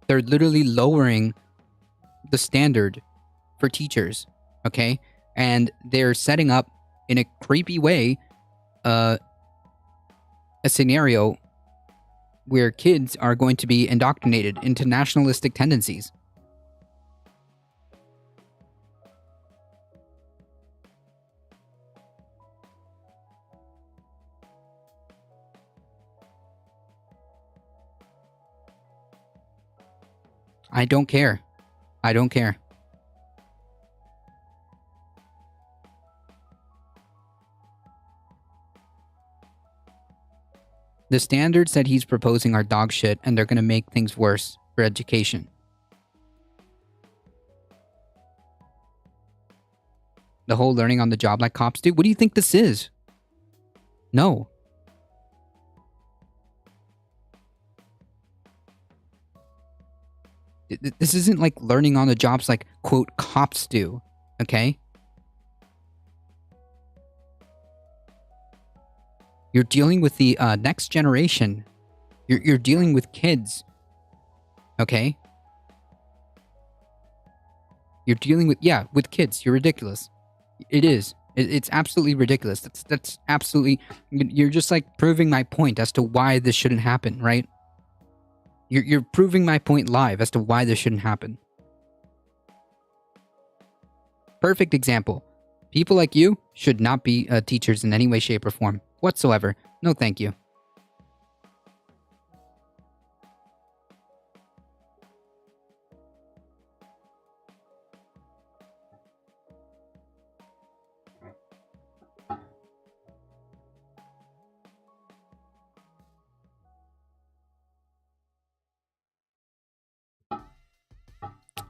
They're literally lowering the standard for teachers, okay? And they're setting up, in a creepy way, a scenario where kids are going to be indoctrinated into nationalistic tendencies. I don't care. I don't care. The standards that he's proposing are dog shit, and they're going to make things worse for education. The whole learning on the job like cops do? What do you think this is? No. This isn't like learning on the jobs like, quote, cops do, okay? You're dealing with the next generation. You're dealing with kids, okay? You're dealing with, with kids. You're ridiculous. It is. It's absolutely ridiculous. That's absolutely, you're just like proving my point as to why this shouldn't happen, right? You're proving my point live as to why this shouldn't happen. Perfect example. People like you should not be teachers in any way, shape, or form whatsoever. No, thank you.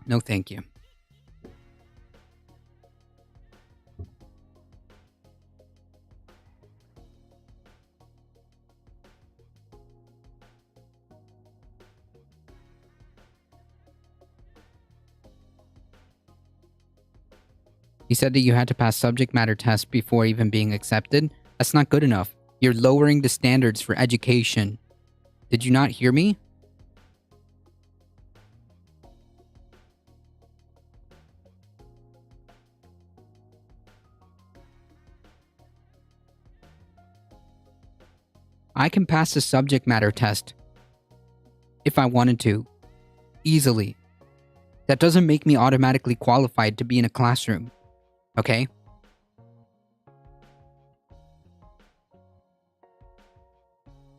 No, thank you. You said that you had to pass subject matter tests before even being accepted. That's not good enough. You're lowering the standards for education. Did you not hear me? I can pass a subject matter test if I wanted to, easily. That doesn't make me automatically qualified to be in a classroom, okay?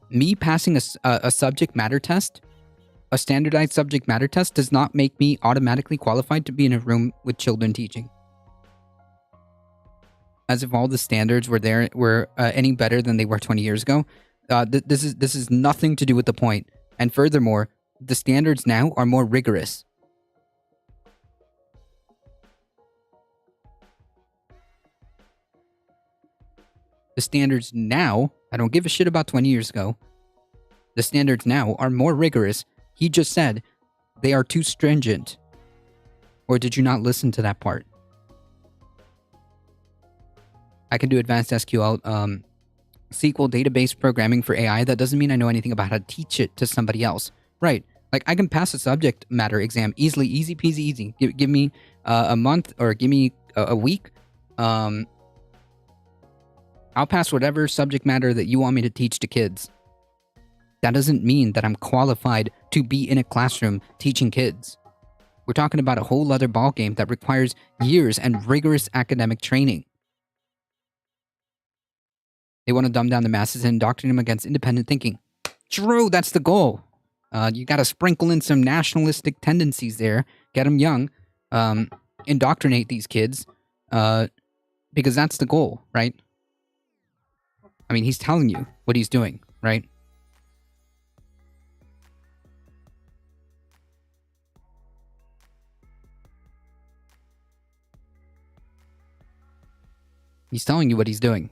Me passing a subject matter test, a standardized subject matter test, does not make me automatically qualified to be in a room with children teaching. As if all the standards were any better than they were 20 years ago. This is nothing to do with the point. And furthermore, the standards now are more rigorous. The standards now, I don't give a shit about 20 years ago. The standards now are more rigorous. He just said they are too stringent. Or did you not listen to that part? I can do advanced SQL, SQL database programming for AI. That doesn't mean I know anything about how to teach it to somebody else. Right. Like, I can pass a subject matter exam easily, easy peasy easy. Give me a month or give me a week. I'll pass whatever subject matter that you want me to teach to kids. That doesn't mean that I'm qualified to be in a classroom teaching kids. We're talking about a whole other ballgame that requires years and rigorous academic training. They want to dumb down the masses and indoctrinate them against independent thinking. True, that's the goal. You got to sprinkle in some nationalistic tendencies there, get them young, indoctrinate these kids, because that's the goal, right? I mean, he's telling you what he's doing, right? He's telling you what he's doing.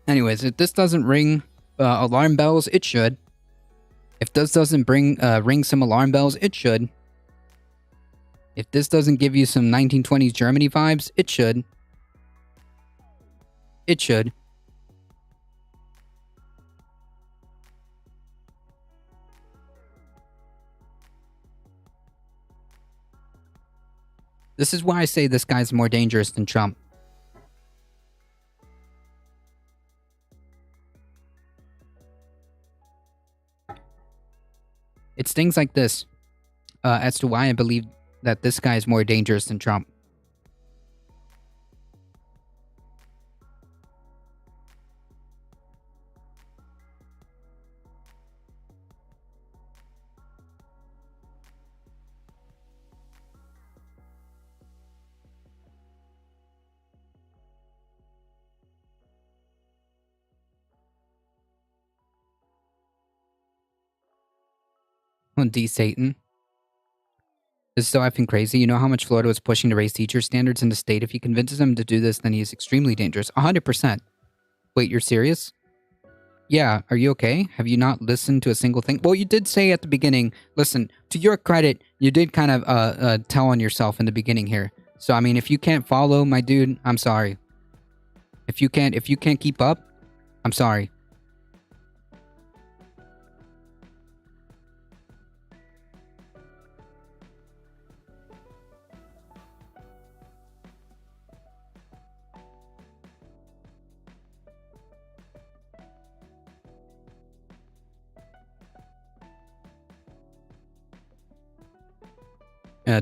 Anyways, if this doesn't ring alarm bells, it should. If this doesn't ring some alarm bells, it should. If this doesn't give you some 1920s Germany vibes, it should. It should. This is why I say this guy's more dangerous than Trump. It's things like this as to why I believe that this guy is more dangerous than Trump. D. Satan. This is so effing crazy. You know how much Florida was pushing to raise teacher standards in the state? If he convinces them to do this, then he is extremely dangerous. 100%. Wait, you're serious? Yeah, are you okay? Have you not listened to a single thing? Well, you did say at the beginning, listen, to your credit, you did kind of tell on yourself in the beginning here. So, I mean, if you can't follow, my dude, I'm sorry. If you can't keep up, I'm sorry.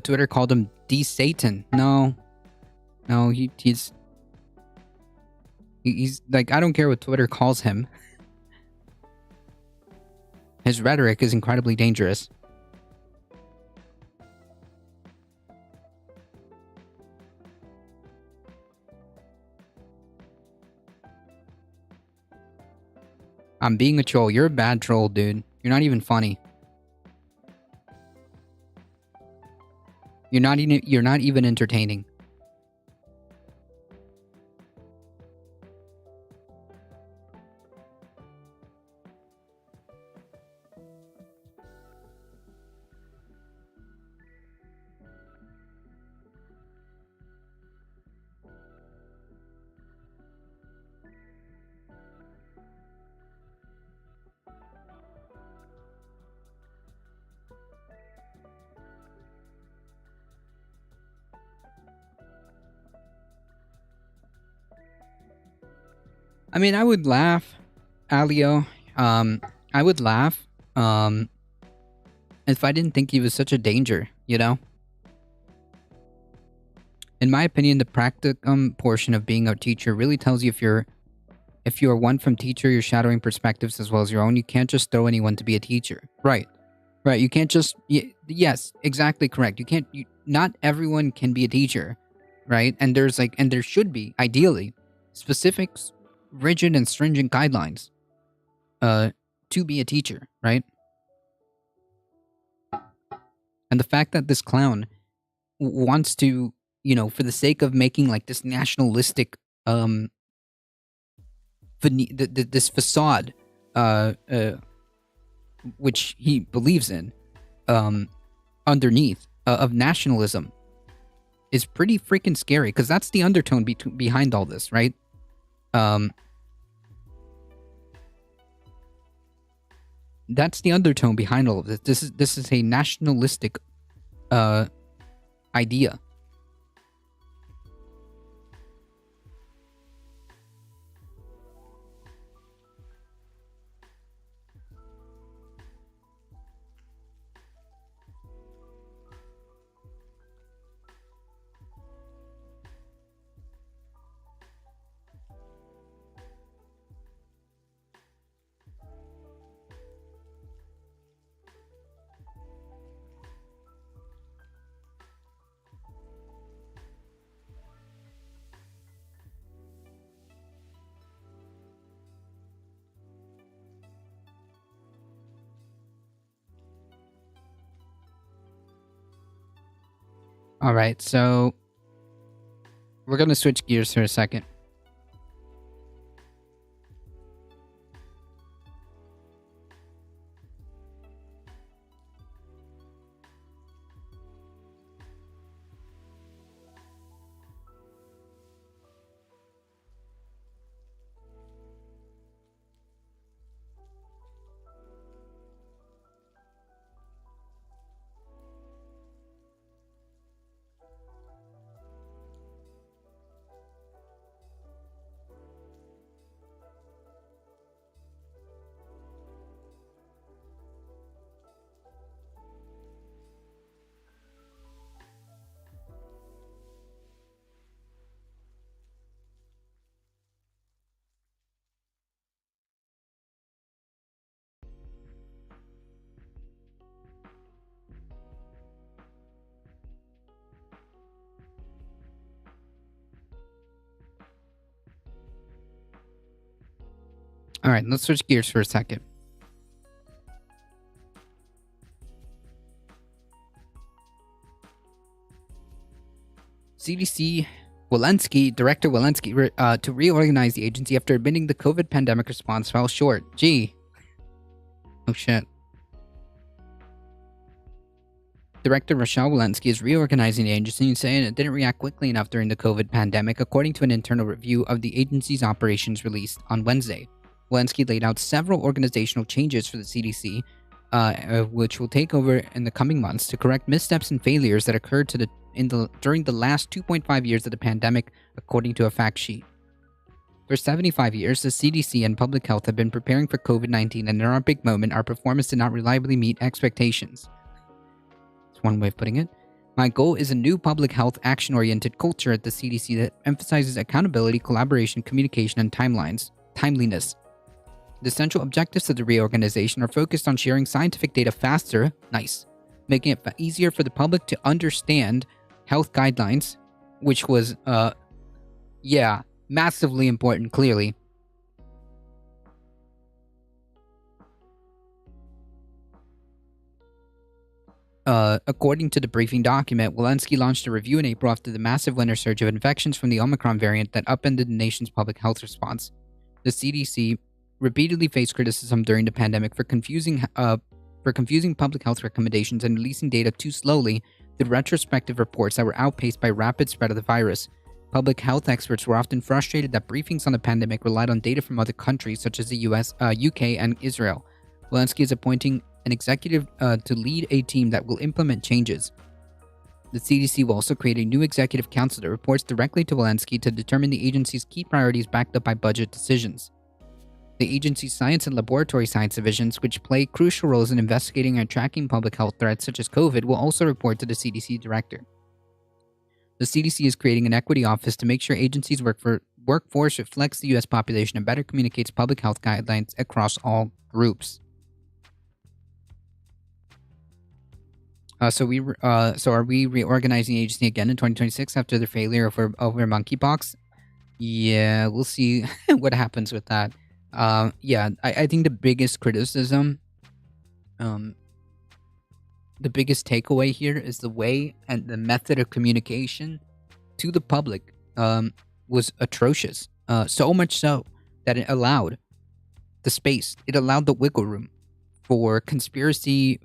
Twitter called him D. Satan. No, he's like, I don't care what Twitter calls him. His rhetoric is incredibly dangerous. I'm being a troll. You're a bad troll, dude. You're not even funny. You're not even entertaining. I mean, I would laugh, Alio. I would laugh, if I didn't think he was such a danger, you know? In my opinion, the practicum portion of being a teacher really tells you if you're If you are one from teacher, you're shadowing perspectives as well as your own. You can't just throw anyone to be a teacher. Right. You can't just... yes, exactly correct. You can't... not everyone can be a teacher, right? And there should be, ideally, specific, rigid, and stringent guidelines to be a teacher, right? And the fact that this clown wants to, for the sake of making like this nationalistic, this facade, which he believes in, underneath of nationalism, is pretty freaking scary, because that's the undertone behind all this, right? That's the undertone behind all of this. This is a nationalistic idea. All right, so we're going to switch gears for a second. All right, let's switch gears for a second. CDC Director Walensky, to reorganize the agency after admitting the COVID pandemic response fell short. Gee. Oh, shit. Director Rochelle Walensky is reorganizing the agency, saying it didn't react quickly enough during the COVID pandemic, according to an internal review of the agency's operations released on Wednesday. Walensky laid out several organizational changes for the CDC, which will take over in the coming months to correct missteps and failures that occurred during the last 2.5 years of the pandemic, according to a fact sheet. For 75 years, the CDC and public health have been preparing for COVID-19, and in our big moment, our performance did not reliably meet expectations. That's one way of putting it. My goal is a new public health action-oriented culture at the CDC that emphasizes accountability, collaboration, communication, and timeliness. The central objectives of the reorganization are focused on sharing scientific data faster, making it easier for the public to understand health guidelines, which was, massively important, clearly. According to the briefing document, Walensky launched a review in April after the massive winter surge of infections from the Omicron variant that upended the nation's public health response. The CDC repeatedly faced criticism during the pandemic for confusing public health recommendations and releasing data too slowly through retrospective reports that were outpaced by rapid spread of the virus. Public health experts were often frustrated that briefings on the pandemic relied on data from other countries such as the US, UK, and Israel. Walensky is appointing an executive to lead a team that will implement changes. The CDC will also create a new executive council that reports directly to Walensky to determine the agency's key priorities backed up by budget decisions. The agency's science and laboratory science divisions, which play crucial roles in investigating and tracking public health threats such as COVID, will also report to the CDC director. The CDC is creating an equity office to make sure agencies' workforce reflects the U.S. population and better communicates public health guidelines across all groups. So are we reorganizing the agency again in 2026 after the failure over monkeypox? Yeah, we'll see what happens with that. I think the biggest criticism, the biggest takeaway here is the way and the method of communication to the public was atrocious. So much so that it allowed the space, it allowed the wiggle room for conspiracy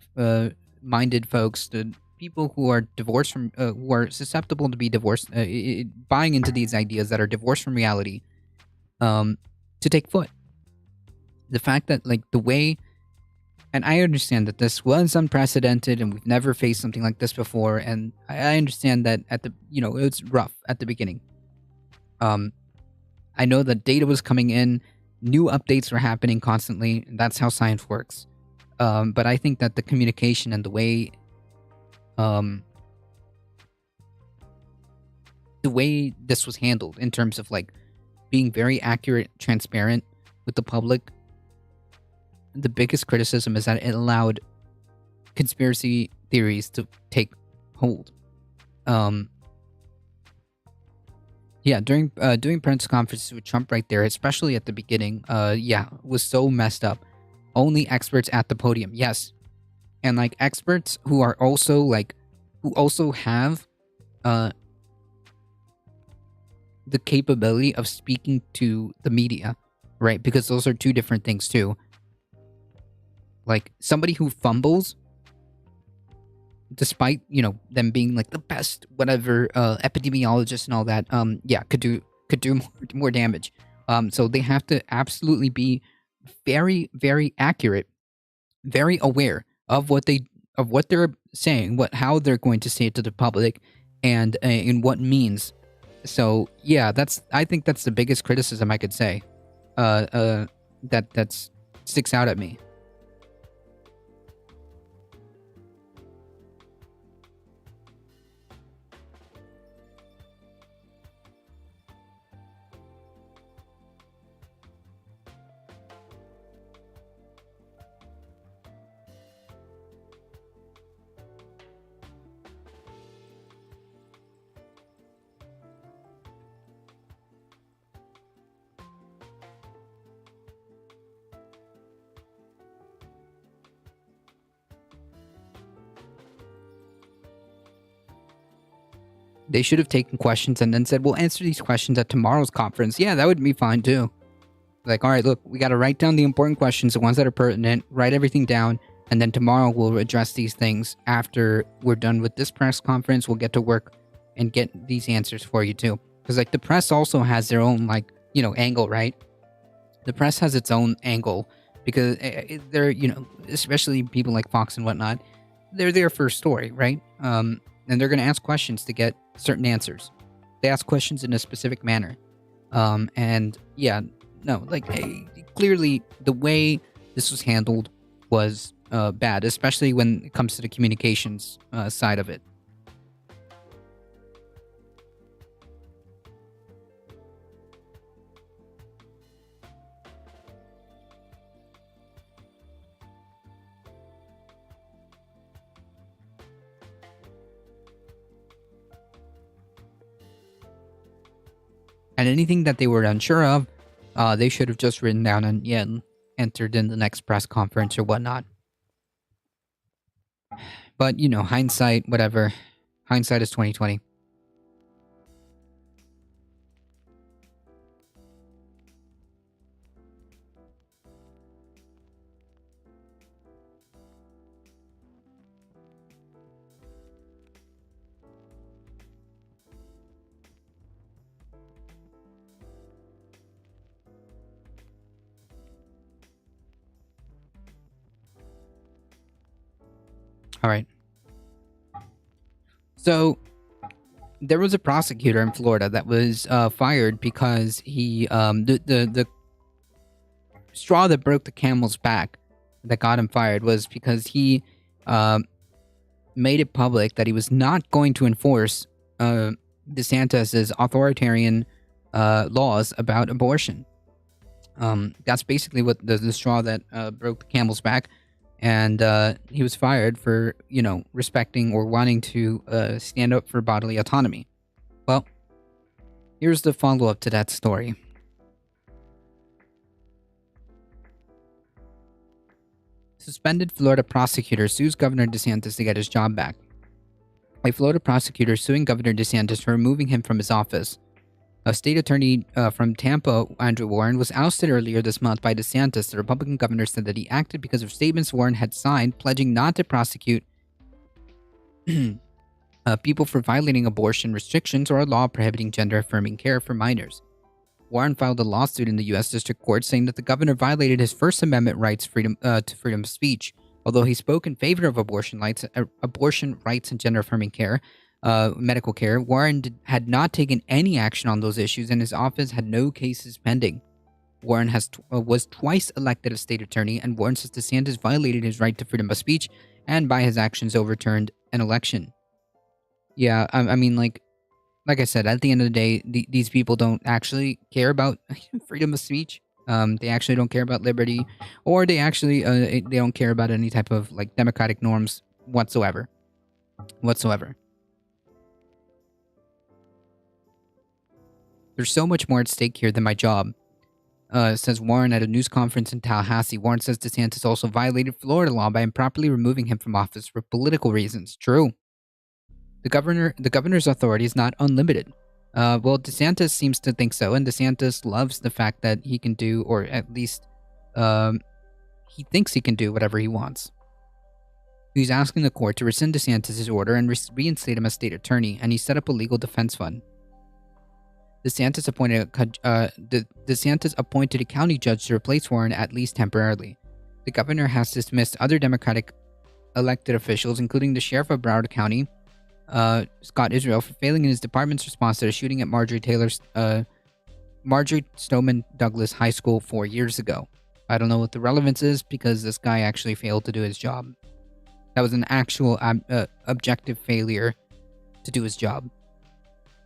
minded folks, the people who are divorced from, who are susceptible to be divorced, buying into these ideas that are divorced from reality, to take foot. The fact that, like, the way, and I understand that this was unprecedented and we've never faced something like this before, and I understand that it was rough at the beginning. I know that data was coming in, new updates were happening constantly, and that's how science works. But I think that the communication and the way this was handled in terms of, like, being very accurate, transparent with the public, the biggest criticism is that it allowed conspiracy theories to take hold. During press conferences with Trump right there, especially at the beginning, was so messed up. Only experts at the podium, yes. And, like, experts who are also, like, who also have the capability of speaking to the media, right? Because those are two different things too. Like, somebody who fumbles, despite, them being, like, the best whatever epidemiologist and all that, could do more damage. So they have to absolutely be very, very accurate, very aware of what they're saying, how they're going to say it to the public, and in what means. So yeah, I think that's the biggest criticism I could say. That sticks out at me. They should have taken questions and then said, we'll answer these questions at tomorrow's conference. Yeah, that would be fine too. Like, all right, look, we got to write down the important questions, the ones that are pertinent, write everything down, and then tomorrow we'll address these things after we're done with this press conference. We'll get to work and get these answers for you too. Because, like, the press also has their own, like, angle, right? The press has its own angle because they're, especially people like Fox and whatnot, they're there for a story, right? And they're going to ask questions to get certain answers. They ask questions in a specific manner. Clearly the way this was handled was bad, especially when it comes to the communications side of it. And anything that they were unsure of, they should have just written down and entered in the next press conference or whatnot. But, hindsight, whatever. Hindsight is 20/20. All right. So there was a prosecutor in Florida that was fired because he the straw that broke the camel's back that got him fired was because he made it public that he was not going to enforce DeSantis' authoritarian laws about abortion. That's basically what the straw that broke the camel's back, and he was fired for, respecting or wanting to stand up for bodily autonomy. Well, here's the follow-up to that story. Suspended Florida prosecutor sues Governor DeSantis to get his job back. A Florida prosecutor suing Governor DeSantis for removing him from his office. A state attorney from Tampa, Andrew Warren, was ousted earlier this month by DeSantis. The Republican governor said that he acted because of statements Warren had signed pledging not to prosecute people for violating abortion restrictions or a law prohibiting gender-affirming care for minors. Warren filed a lawsuit in the U.S. District Court saying that the governor violated his First Amendment rights to freedom of speech. Although he spoke in favor of abortion rights and gender-affirming care, medical care, Warren had not taken any action on those issues, and his office had no cases pending. Warren was twice elected as state attorney, and Warren says DeSantis violated his right to freedom of speech and by his actions overturned an election. Yeah, I mean, like I said, at the end of the day, these people don't actually care about freedom of speech. They actually don't care about liberty, or they actually they don't care about any type of like democratic norms whatsoever. There's so much more at stake here than my job, says Warren at a news conference in Tallahassee. Warren says DeSantis also violated Florida law by improperly removing him from office for political reasons. True. The governor's authority is not unlimited. Well, DeSantis seems to think so, and DeSantis loves the fact that he can do, or at least he thinks he can do whatever he wants. He's asking the court to rescind DeSantis' order and reinstate him as state attorney, and he set up a legal defense fund. DeSantis appointed a county judge to replace Warren, at least temporarily. The governor has dismissed other Democratic elected officials, including the sheriff of Broward County, Scott Israel, for failing in his department's response to the shooting at Marjorie Stoneman Douglas High School 4 years ago. I don't know what the relevance is, because this guy actually failed to do his job. That was an actual objective failure to do his job.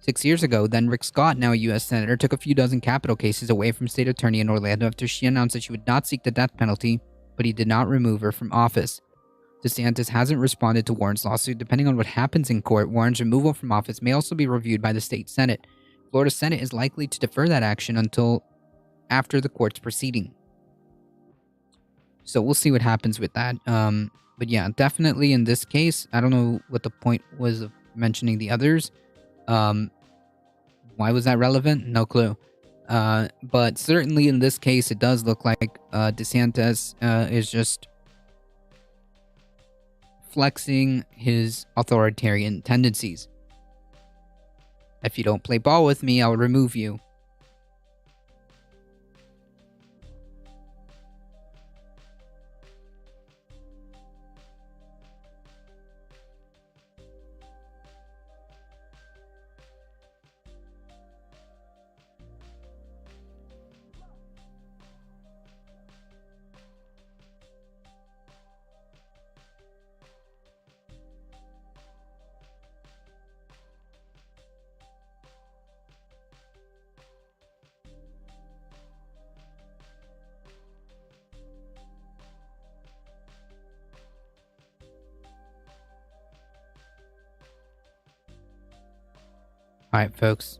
6 years ago, then Rick Scott, now a U.S. Senator, took a few dozen capital cases away from state attorney in Orlando after she announced that she would not seek the death penalty, but he did not remove her from office. DeSantis hasn't responded to Warren's lawsuit. Depending on what happens in court, Warren's removal from office may also be reviewed by the state Senate. Florida Senate is likely to defer that action until after the court's proceeding. So we'll see what happens with that. But yeah, definitely in this case, I don't know what the point was of mentioning the others. Why was that relevant? No clue. But certainly in this case, it does look like DeSantis is just flexing his authoritarian tendencies. If you don't play ball with me, I'll remove you. All right, folks.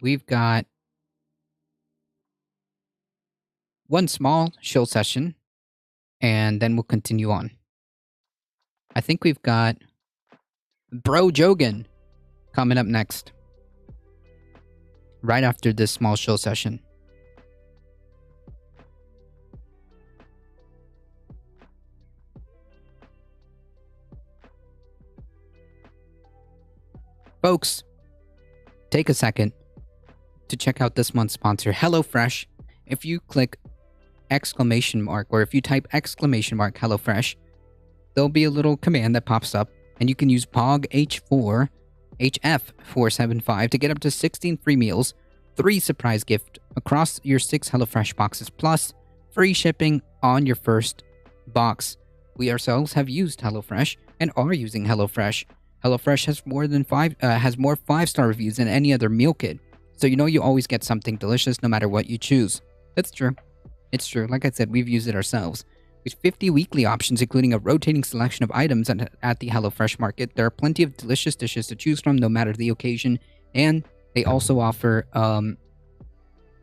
We've got one small show session, and then we'll continue on. I think we've got Bro Jogan coming up next, right after this small show session. Folks, take a second to check out this month's sponsor, HelloFresh. If you click exclamation mark, or if you type exclamation mark HelloFresh, there'll be a little command that pops up, and you can use POG H4 HF475 to get up to 16 free meals, 3 surprise gift across your 6 HelloFresh boxes, plus free shipping on your first box. We ourselves have used HelloFresh and are using HelloFresh. HelloFresh has more 5-star reviews than any other meal kit, so you know you always get something delicious no matter what you choose. It's true. It's true. Like I said, we've used it ourselves. With 50 weekly options, including a rotating selection of items at the HelloFresh market, there are plenty of delicious dishes to choose from no matter the occasion, and they also offer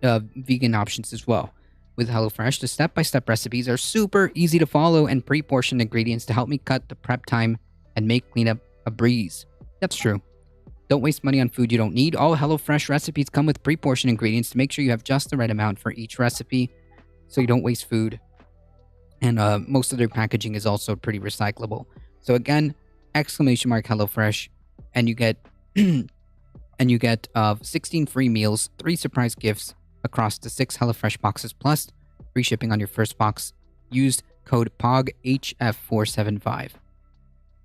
vegan options as well. With HelloFresh, the step-by-step recipes are super easy to follow and pre-portioned ingredients to help me cut the prep time and make cleanup a breeze. That's true. Don't waste money on food you don't need. All HelloFresh recipes come with pre-portioned ingredients to make sure you have just the right amount for each recipe so you don't waste food. And most of their packaging is also pretty recyclable. So again, !HelloFresh, and you get 16 free meals, 3 surprise gifts across the 6 HelloFresh boxes, plus free shipping on your first box. Use code POGHF475.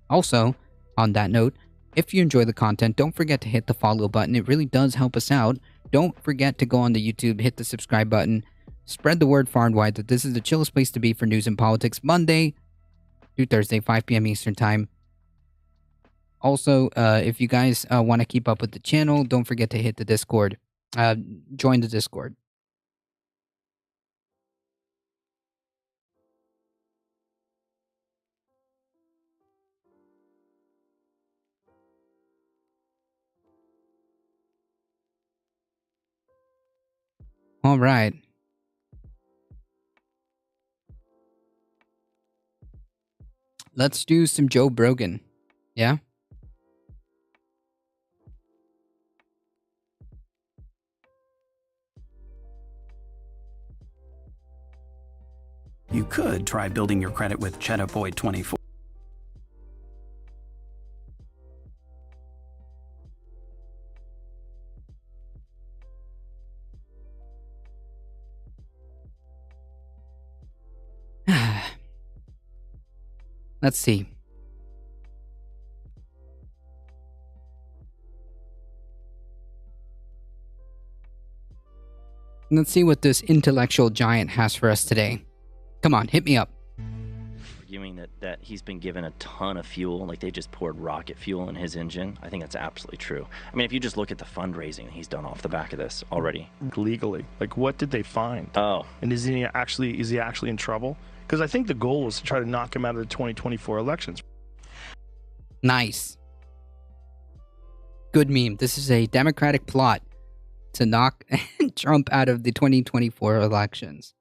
Also, on that note, if you enjoy the content, don't forget to hit the follow button. It really does help us out. Don't forget to go on the YouTube, hit the subscribe button. Spread the word far and wide that this is the chillest place to be for news and politics, Monday through Thursday, 5 p.m. Eastern Time. Also, if you guys want to keep up with the channel, don't forget to hit the Discord. Join the Discord. All right. Let's do some Joe Rogan. Yeah? You could try building your credit with Cheddar Boy 24. Let's see. Let's see what this intellectual giant has for us today. Come on, hit me up. Arguing that he's been given a ton of fuel, like they just poured rocket fuel in his engine. I think that's absolutely true. I mean, if you just look at the fundraising he's done off the back of this already. Legally, like what did they find? Oh, And is he actually in trouble? Because I think the goal was to try to knock him out of the 2024 elections. Nice. Good meme. This is a Democratic plot to knock Trump out of the 2024 elections.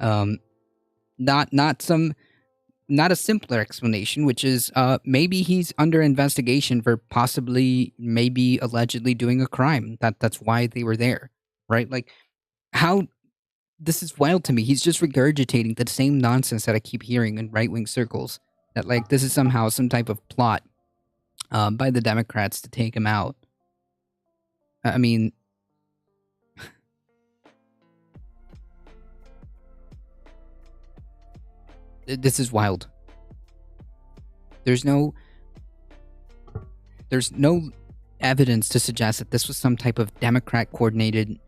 Not a simpler explanation, which is maybe he's under investigation for possibly, maybe allegedly doing a crime. That's why they were there, right? Like, how this is wild to me. He's just regurgitating the same nonsense that I keep hearing in right-wing circles. That like this is somehow some type of plot by the Democrats to take him out. I mean, this is wild. There's no evidence to suggest that this was some type of Democrat coordinated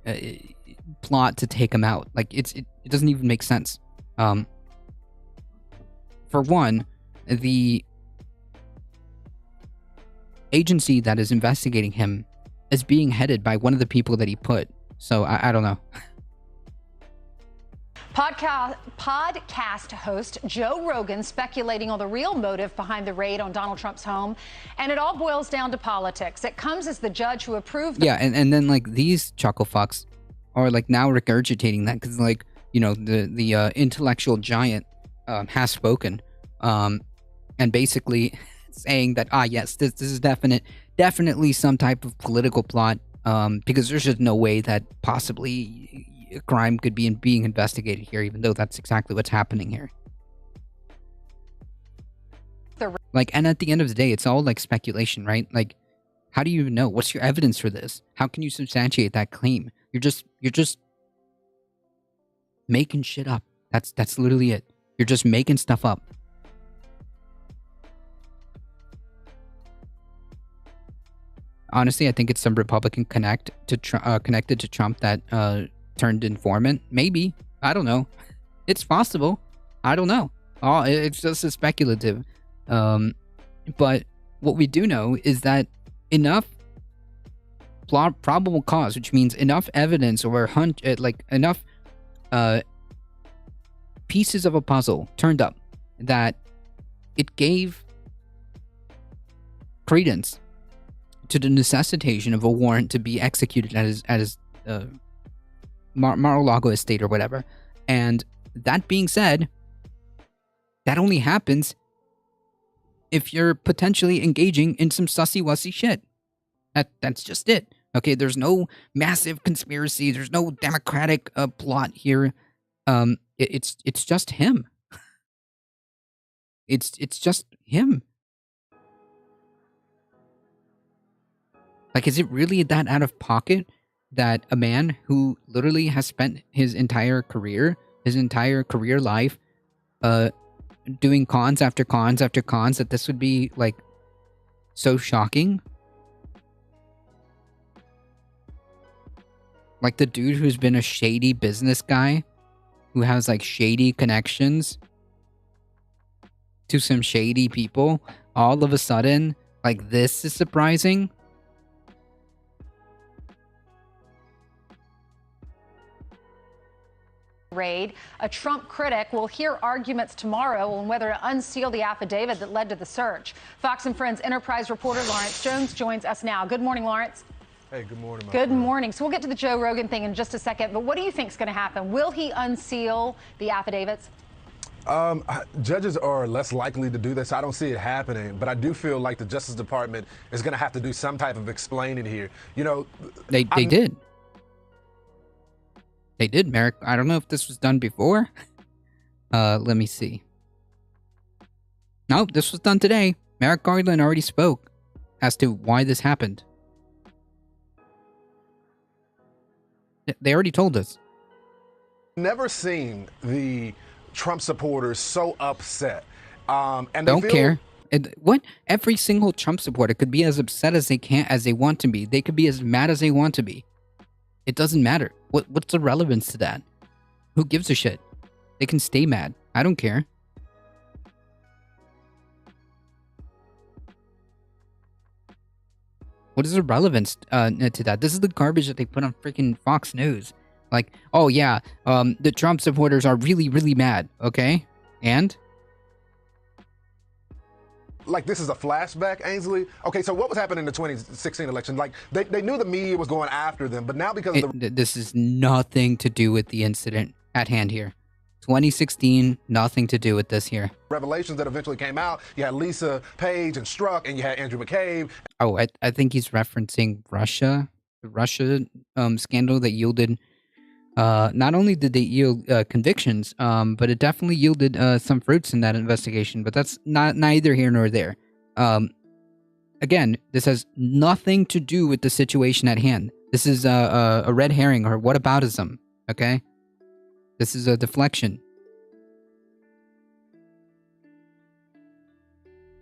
plot to take him out. Like it doesn't even make sense. For one, the agency that is investigating him is being headed by one of the people that he put. So I don't know. Podcast host Joe Rogan speculating on the real motive behind the raid on Donald Trump's home. And it all boils down to politics. It comes as the judge who approved. Yeah, and then like these chuckle fucks are like now regurgitating that because like, you know, the intellectual giant has spoken and basically saying that, yes, this is definitely some type of political plot because there's just no way that possibly a crime could be being investigated here, even though that's exactly what's happening here. Like, and at the end of the day, it's all like speculation, right? Like, how do you even know? What's your evidence for this? How can you substantiate that claim? You're just making shit up. That's literally it. You're just making stuff up. Honestly, I think it's some Republican connected to Trump that turned informant. Maybe. I don't know. It's possible. I don't know. It's just a speculative. But what we do know is that enough probable cause, which means enough evidence or enough pieces of a puzzle turned up that it gave credence to the necessitation of a warrant to be executed at his Mar-a-Lago estate or whatever. And that being said, that only happens if you're potentially engaging in some sussy-wussy shit. That's just it. Okay, there's no massive conspiracy. There's no democratic plot here. It's just him. It's just him. Like, is it really that out of pocket that a man who literally has spent his entire career life, doing cons after cons after cons, that this would be, like, so shocking? Like, the dude who's been a shady business guy, who has, like, shady connections to some shady people, all of a sudden, like, this is surprising? Raid. A Trump critic will hear arguments tomorrow on whether to unseal the affidavit that led to the search. Fox and Friends Enterprise reporter Lawrence Jones joins us now. Good morning, Lawrence. Hey, good morning. Good morning. So we'll get to the Joe Rogan thing in just a second, but what do you think is going to happen? Will he unseal the affidavits? Judges are less likely to do this. I don't see it happening, but I do feel like the Justice Department is going to have to do some type of explaining here. You know, they did. They did, Merrick. I don't know if this was done before. Let me see. Nope, this was done today. Merrick Garland already spoke as to why this happened. They already told us. Never seen the Trump supporters so upset. And they don't care. What? Every single Trump supporter could be as upset as they want to be. They could be as mad as they want to be. It doesn't matter. What's the relevance to that? Who gives a shit? They can stay mad. I don't care. What is the relevance to that? This is the garbage that they put on freaking Fox News. Like, oh yeah, the Trump supporters are really, really mad. Okay, and? Like, this is a flashback, Ainsley. Okay, so what was happening in the 2016 election? Like, they knew the media was going after them, but now because of this is nothing to do with the incident at hand here. 2016, nothing to do with this here. Revelations that eventually came out, you had Lisa Page and Strzok, and you had Andrew McCabe. Oh, I think he's referencing Russia. The Russia scandal that yielded... not only did they yield convictions, but it definitely yielded some fruits in that investigation. But that's neither here nor there. Again, this has nothing to do with the situation at hand. This is a red herring or whataboutism, okay? This is a deflection.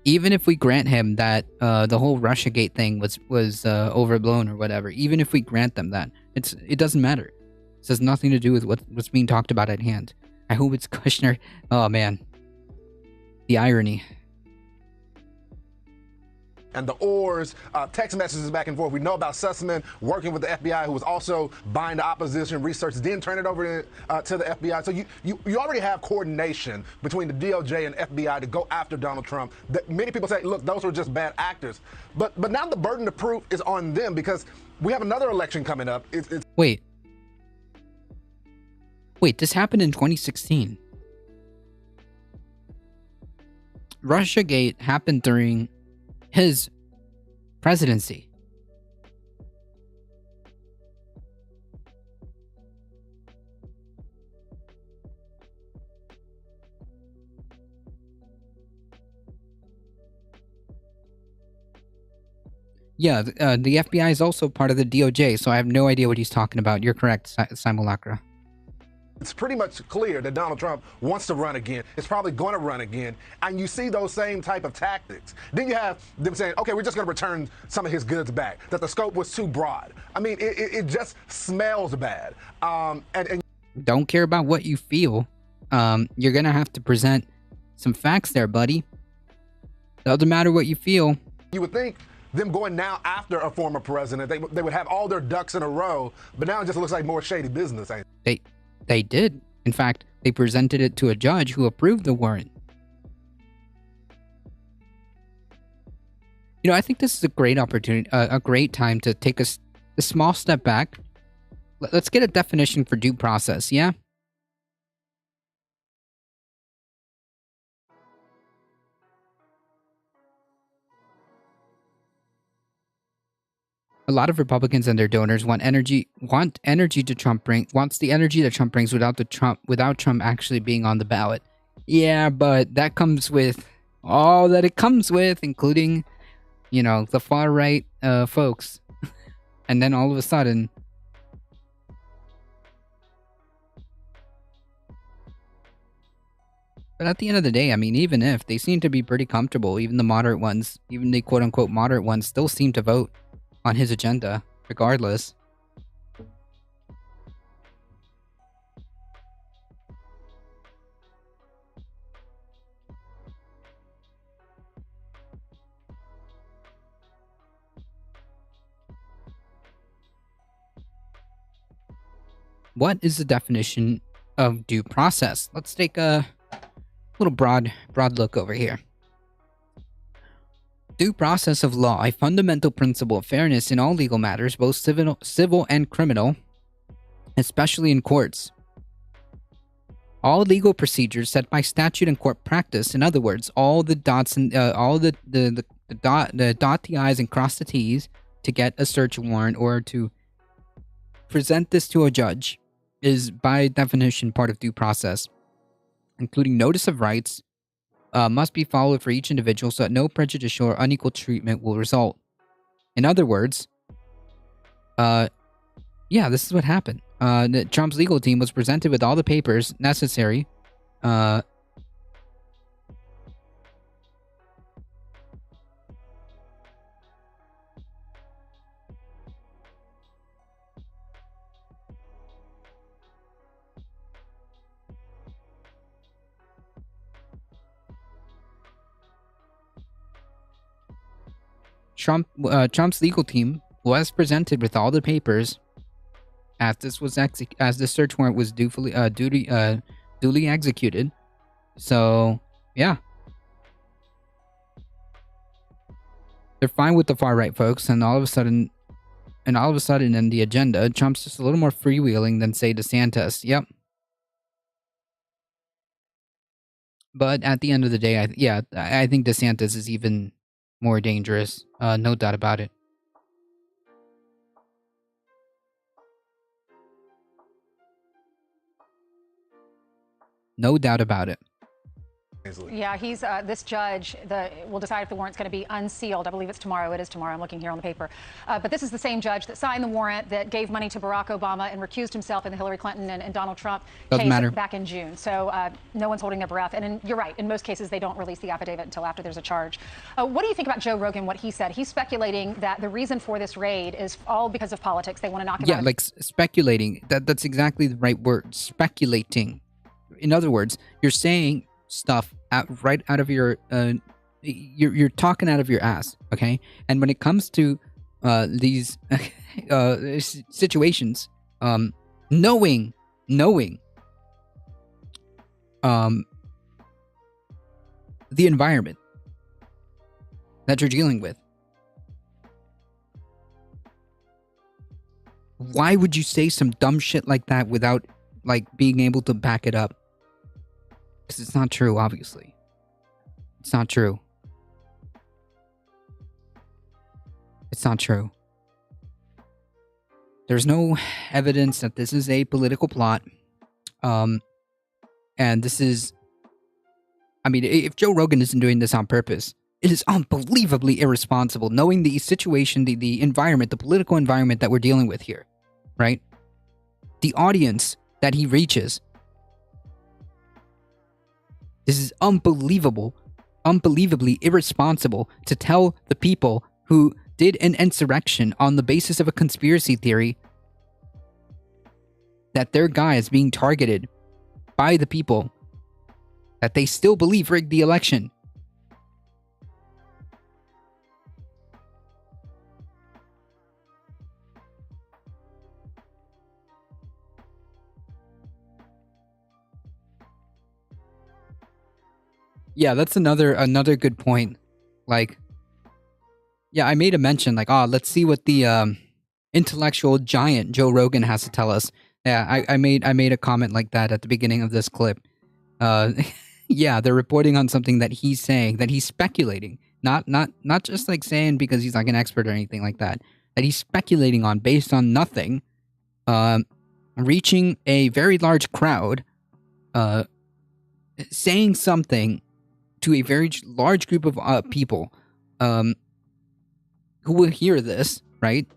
Even if we grant him that the whole Russiagate thing was overblown or whatever, even if we grant them that, it doesn't matter. This has nothing to do with what's being talked about at hand. I hope it's Kushner. Oh, man. The irony. And the Oars, text messages back and forth. We know about Sussman working with the FBI, who was also buying the opposition research, then turn it over to the FBI. So you already have coordination between the DOJ and FBI to go after Donald Trump. Many people say, look, those were just bad actors. But now the burden of proof is on them because we have another election coming up. Wait, this happened in 2016. Russiagate happened during his presidency. Yeah, the FBI is also part of the DOJ, so I have no idea what he's talking about. You're correct, Simulacra. It's pretty much clear that Donald Trump wants to run again. It's probably going to run again. And you see those same type of tactics. Then you have them saying, okay, we're just going to return some of his goods back, that the scope was too broad. I mean, it just smells bad. And don't care about what you feel. you're gonna have to present some facts there, buddy. Doesn't matter what you feel. You would think them going now after a former president, they would have all their ducks in a row, but now it just looks like more shady business, ain't it? They did. In fact, they presented it to a judge who approved the warrant. You know, I think this is a great opportunity, a great time to take a small step back. Let's get a definition for due process, yeah? A lot of Republicans and their donors want the energy that Trump brings without Trump actually being on the ballot. Yeah, but that comes with all that it comes with, including, you know, the far right folks. And then all of a sudden, but at the end of the day, I mean, even if they seem to be pretty comfortable, even the moderate ones, even the quote unquote moderate ones, still seem to vote on his agenda, regardless. What is the definition of due process? Let's take a little broad look over here. Due process of law, a fundamental principle of fairness in all legal matters, both civil and criminal, especially in courts. All legal procedures set by statute and court practice. In other words, all the dots and all the dot the I's and cross the T's to get a search warrant or to present this to a judge is by definition part of due process, including notice of rights. Must be followed for each individual so that no prejudicial or unequal treatment will result. In other words, yeah, this is what happened. Trump's legal team was presented with all the papers necessary. Trump's legal team was presented with all the papers as the search warrant was duly executed. So yeah, they're fine with the far right folks, and all of a sudden in the agenda, Trump's just a little more freewheeling than say DeSantis. Yep. But at the end of the day, I think DeSantis is even more dangerous. No doubt about it. No doubt about it. Yeah, he's this judge will decide if the warrant's going to be unsealed. I believe it's tomorrow. It is tomorrow. I'm looking here on the paper. But this is the same judge that signed the warrant that gave money to Barack Obama and recused himself in the Hillary Clinton and Donald Trump case back in June. So no one's holding their breath. And you're right. In most cases, they don't release the affidavit until after there's a charge. What do you think about Joe Rogan, what he said? He's speculating that the reason for this raid is all because of politics. They want to knock him out. Yeah, like speculating. That's exactly the right word. Speculating. In other words, you're saying stuff right out of your you're talking out of your ass, okay? And when it comes to these situations, knowing the environment that you're dealing with, why would you say some dumb shit like that without like being able to back it up? Because it's not true, obviously. It's not true. It's not true. There's no evidence that this is a political plot. And this is... I mean, if Joe Rogan isn't doing this on purpose, it is unbelievably irresponsible, knowing the situation, the environment, the political environment that we're dealing with here, right? The audience that he reaches. This is unbelievably irresponsible to tell the people who did an insurrection on the basis of a conspiracy theory that their guy is being targeted by the people that they still believe rigged the election. Yeah, that's another good point. Like, yeah, I made a mention like, oh, let's see what the intellectual giant Joe Rogan has to tell us. Yeah, I made a comment like that at the beginning of this clip. Yeah, they're reporting on something that he's saying, that he's speculating, not just like saying because he's like an expert or anything like that. That he's speculating on based on nothing, reaching a very large crowd, saying something to a very large group of people, who will hear this, right?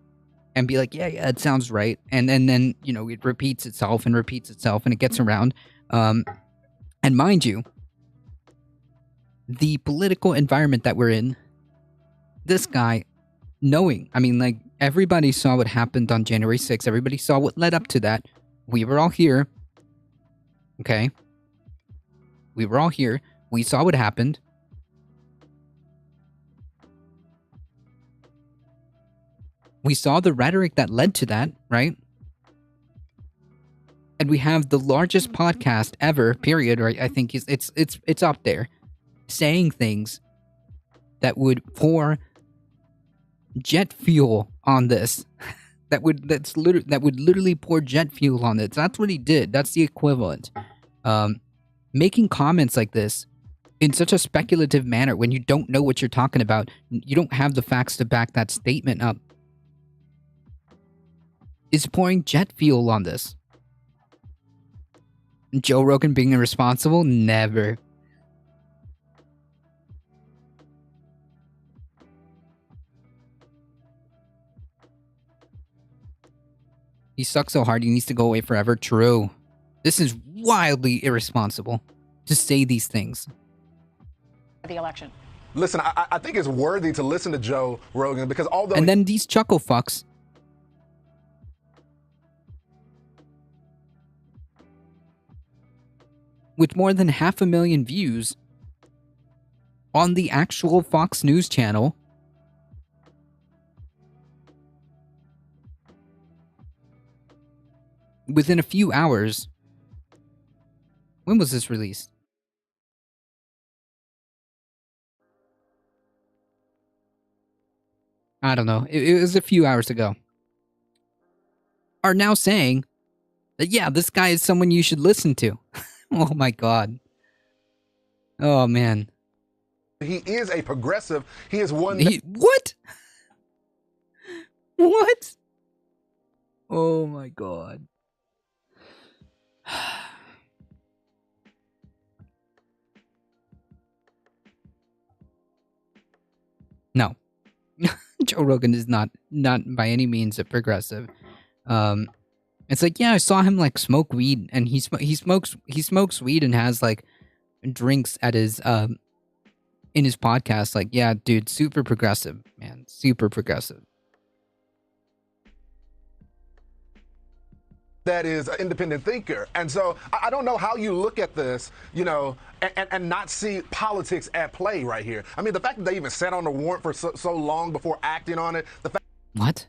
And be like, yeah, it sounds right. And then, you know, it repeats itself and it gets around. And mind you, the political environment that we're in, this guy knowing, I mean, like, everybody saw what happened on January 6th. Everybody saw what led up to that. We were all here. Okay? We were all here. We saw what happened. We saw the rhetoric that led to that, right? And we have the largest podcast ever, period, right? I think it's up there, saying things that would pour jet fuel on this. that would literally pour jet fuel on it. That's what he did. That's the equivalent. Making comments like this in such a speculative manner when you don't know what you're talking about, you don't have the facts to back that statement up, is pouring jet fuel on this. Joe Rogan being irresponsible? Never. He sucks so hard he needs to go away forever. True. This is wildly irresponsible to say these things. The election. Listen, I think it's worthy to listen to Joe Rogan because although... And then these chuckle fucks with more than 500,000 views on the actual Fox News channel within a few hours. When was this released? I don't know. It was a few hours ago. Are now saying that, yeah, this guy is someone you should listen to. Oh my god. Oh man. He is a progressive. He is one... What? What? Oh my god. No. Joe Rogan is not by any means a progressive. It's like, yeah, I saw him like smoke weed, and he smokes weed and has like drinks at his in his podcast. Like, yeah, dude, super progressive, man, super progressive. That is an independent thinker. And so I don't know how you look at this, you know, and not see politics at play right here. I mean, the fact that they even sat on the warrant for so long before acting on it. What?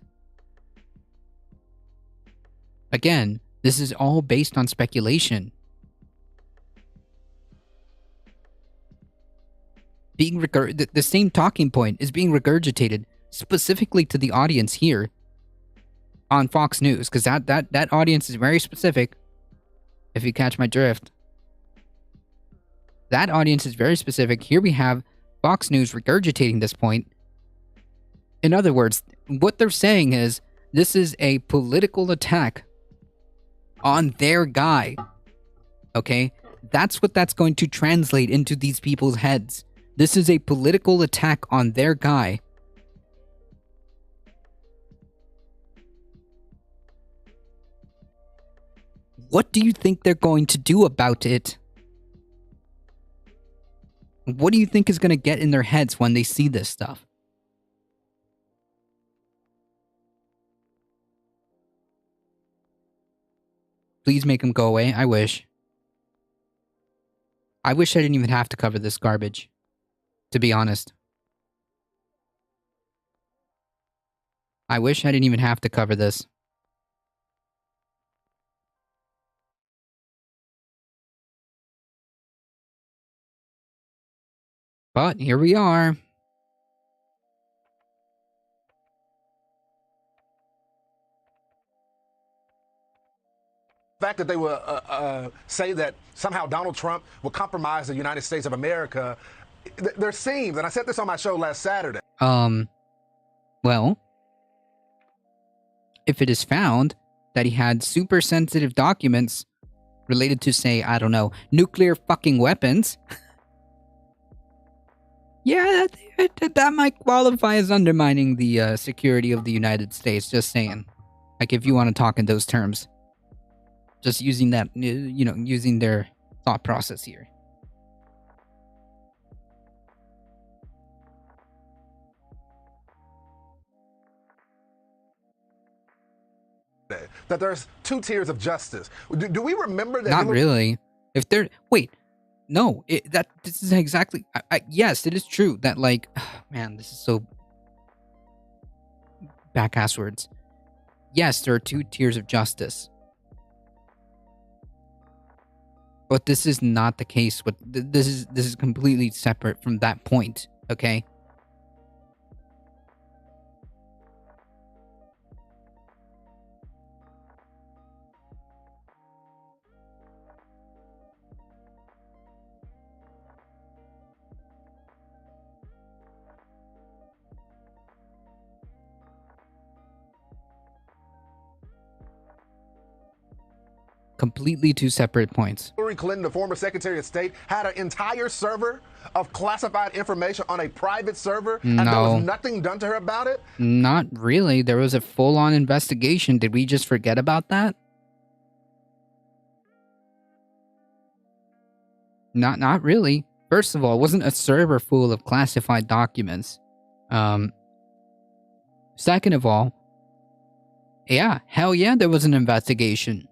Again, this is all based on speculation. The same talking point is being regurgitated specifically to the audience here on Fox News, because that audience is very specific, if you catch my drift. That audience is very specific. Here we have Fox News regurgitating this point. In other words, what they're saying is, this is a political attack on their guy. Okay? That's what that's going to translate into these people's heads. This is a political attack on their guy. What do you think they're going to do about it? What do you think is going to get in their heads when they see this stuff? Please make him go away. I wish. I wish I didn't even have to cover this garbage, to be honest. I wish I didn't even have to cover this. But here we are. The fact that they would say that somehow Donald Trump would compromise the United States of America, there seems, and I said this on my show last Saturday. Well, if it is found that he had super sensitive documents related to, say, I don't know, nuclear fucking weapons, yeah, that might qualify as undermining the security of the United States. Just saying. Like, if you want to talk in those terms. Just using that, using their thought process here. That there's two tiers of justice. Do we remember that? Not really. If they're wait, no. This is exactly. Yes, it is true that like, man, this is so back-ass words. Yes, there are two tiers of justice. But this is not the case. This is completely separate from that point, okay? Completely two separate points. Hillary Clinton, the former Secretary of State, had an entire server of classified information on a private server, and there was nothing done to her about it? Not really. There was a full-on investigation. Did we just forget about that? Not really. First of all, it wasn't a server full of classified documents. Second of all, yeah, hell yeah, there was an investigation.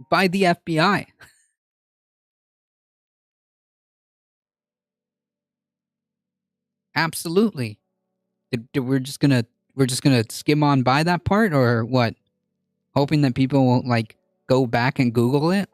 By the FBI. Absolutely. We're just gonna skim on by that part, or what? Hoping that people won't like go back and Google it?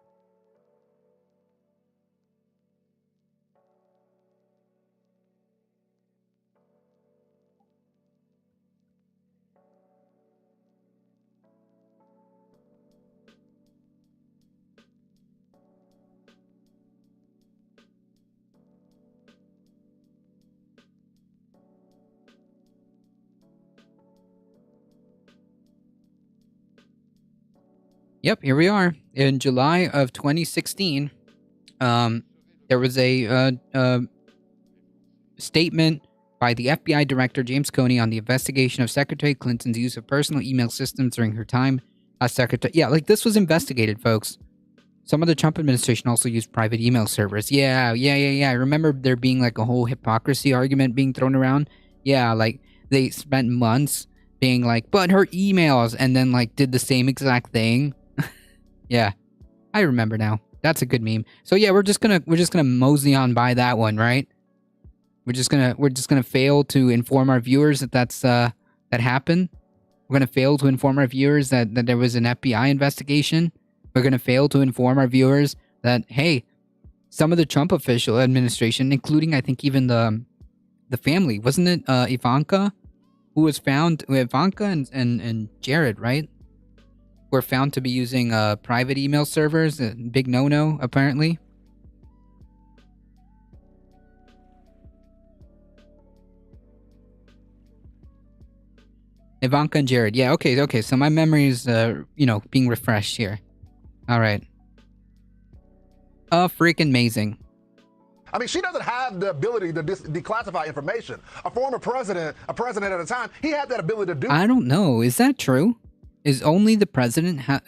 Yep, here we are. In July of 2016, there was a statement by the FBI Director James Comey on the investigation of Secretary Clinton's use of personal email systems during her time as Secretary. Yeah, like this was investigated, folks. Some of the Trump administration also used private email servers. Yeah. I remember there being like a whole hypocrisy argument being thrown around. Yeah, like they spent months being like, but her emails, and then like did the same exact thing. Yeah, I remember now. That's a good meme. So yeah, we're just gonna mosey on by that one, right? We're just gonna fail to inform our viewers that that happened. We're gonna fail to inform our viewers that there was an FBI investigation. We're gonna fail to inform our viewers that hey, some of the Trump official administration, including I think even the family, wasn't it Ivanka, who was found? Ivanka and Jared, right? Were found to be using private email servers. A big no-no, apparently. Ivanka and Jared. Yeah, okay. So my memory is, being refreshed here. All right. Freaking amazing. I mean, she doesn't have the ability to declassify information. A former president, a president at a time, he had that ability to do. I don't know. Is that true? Is only the president has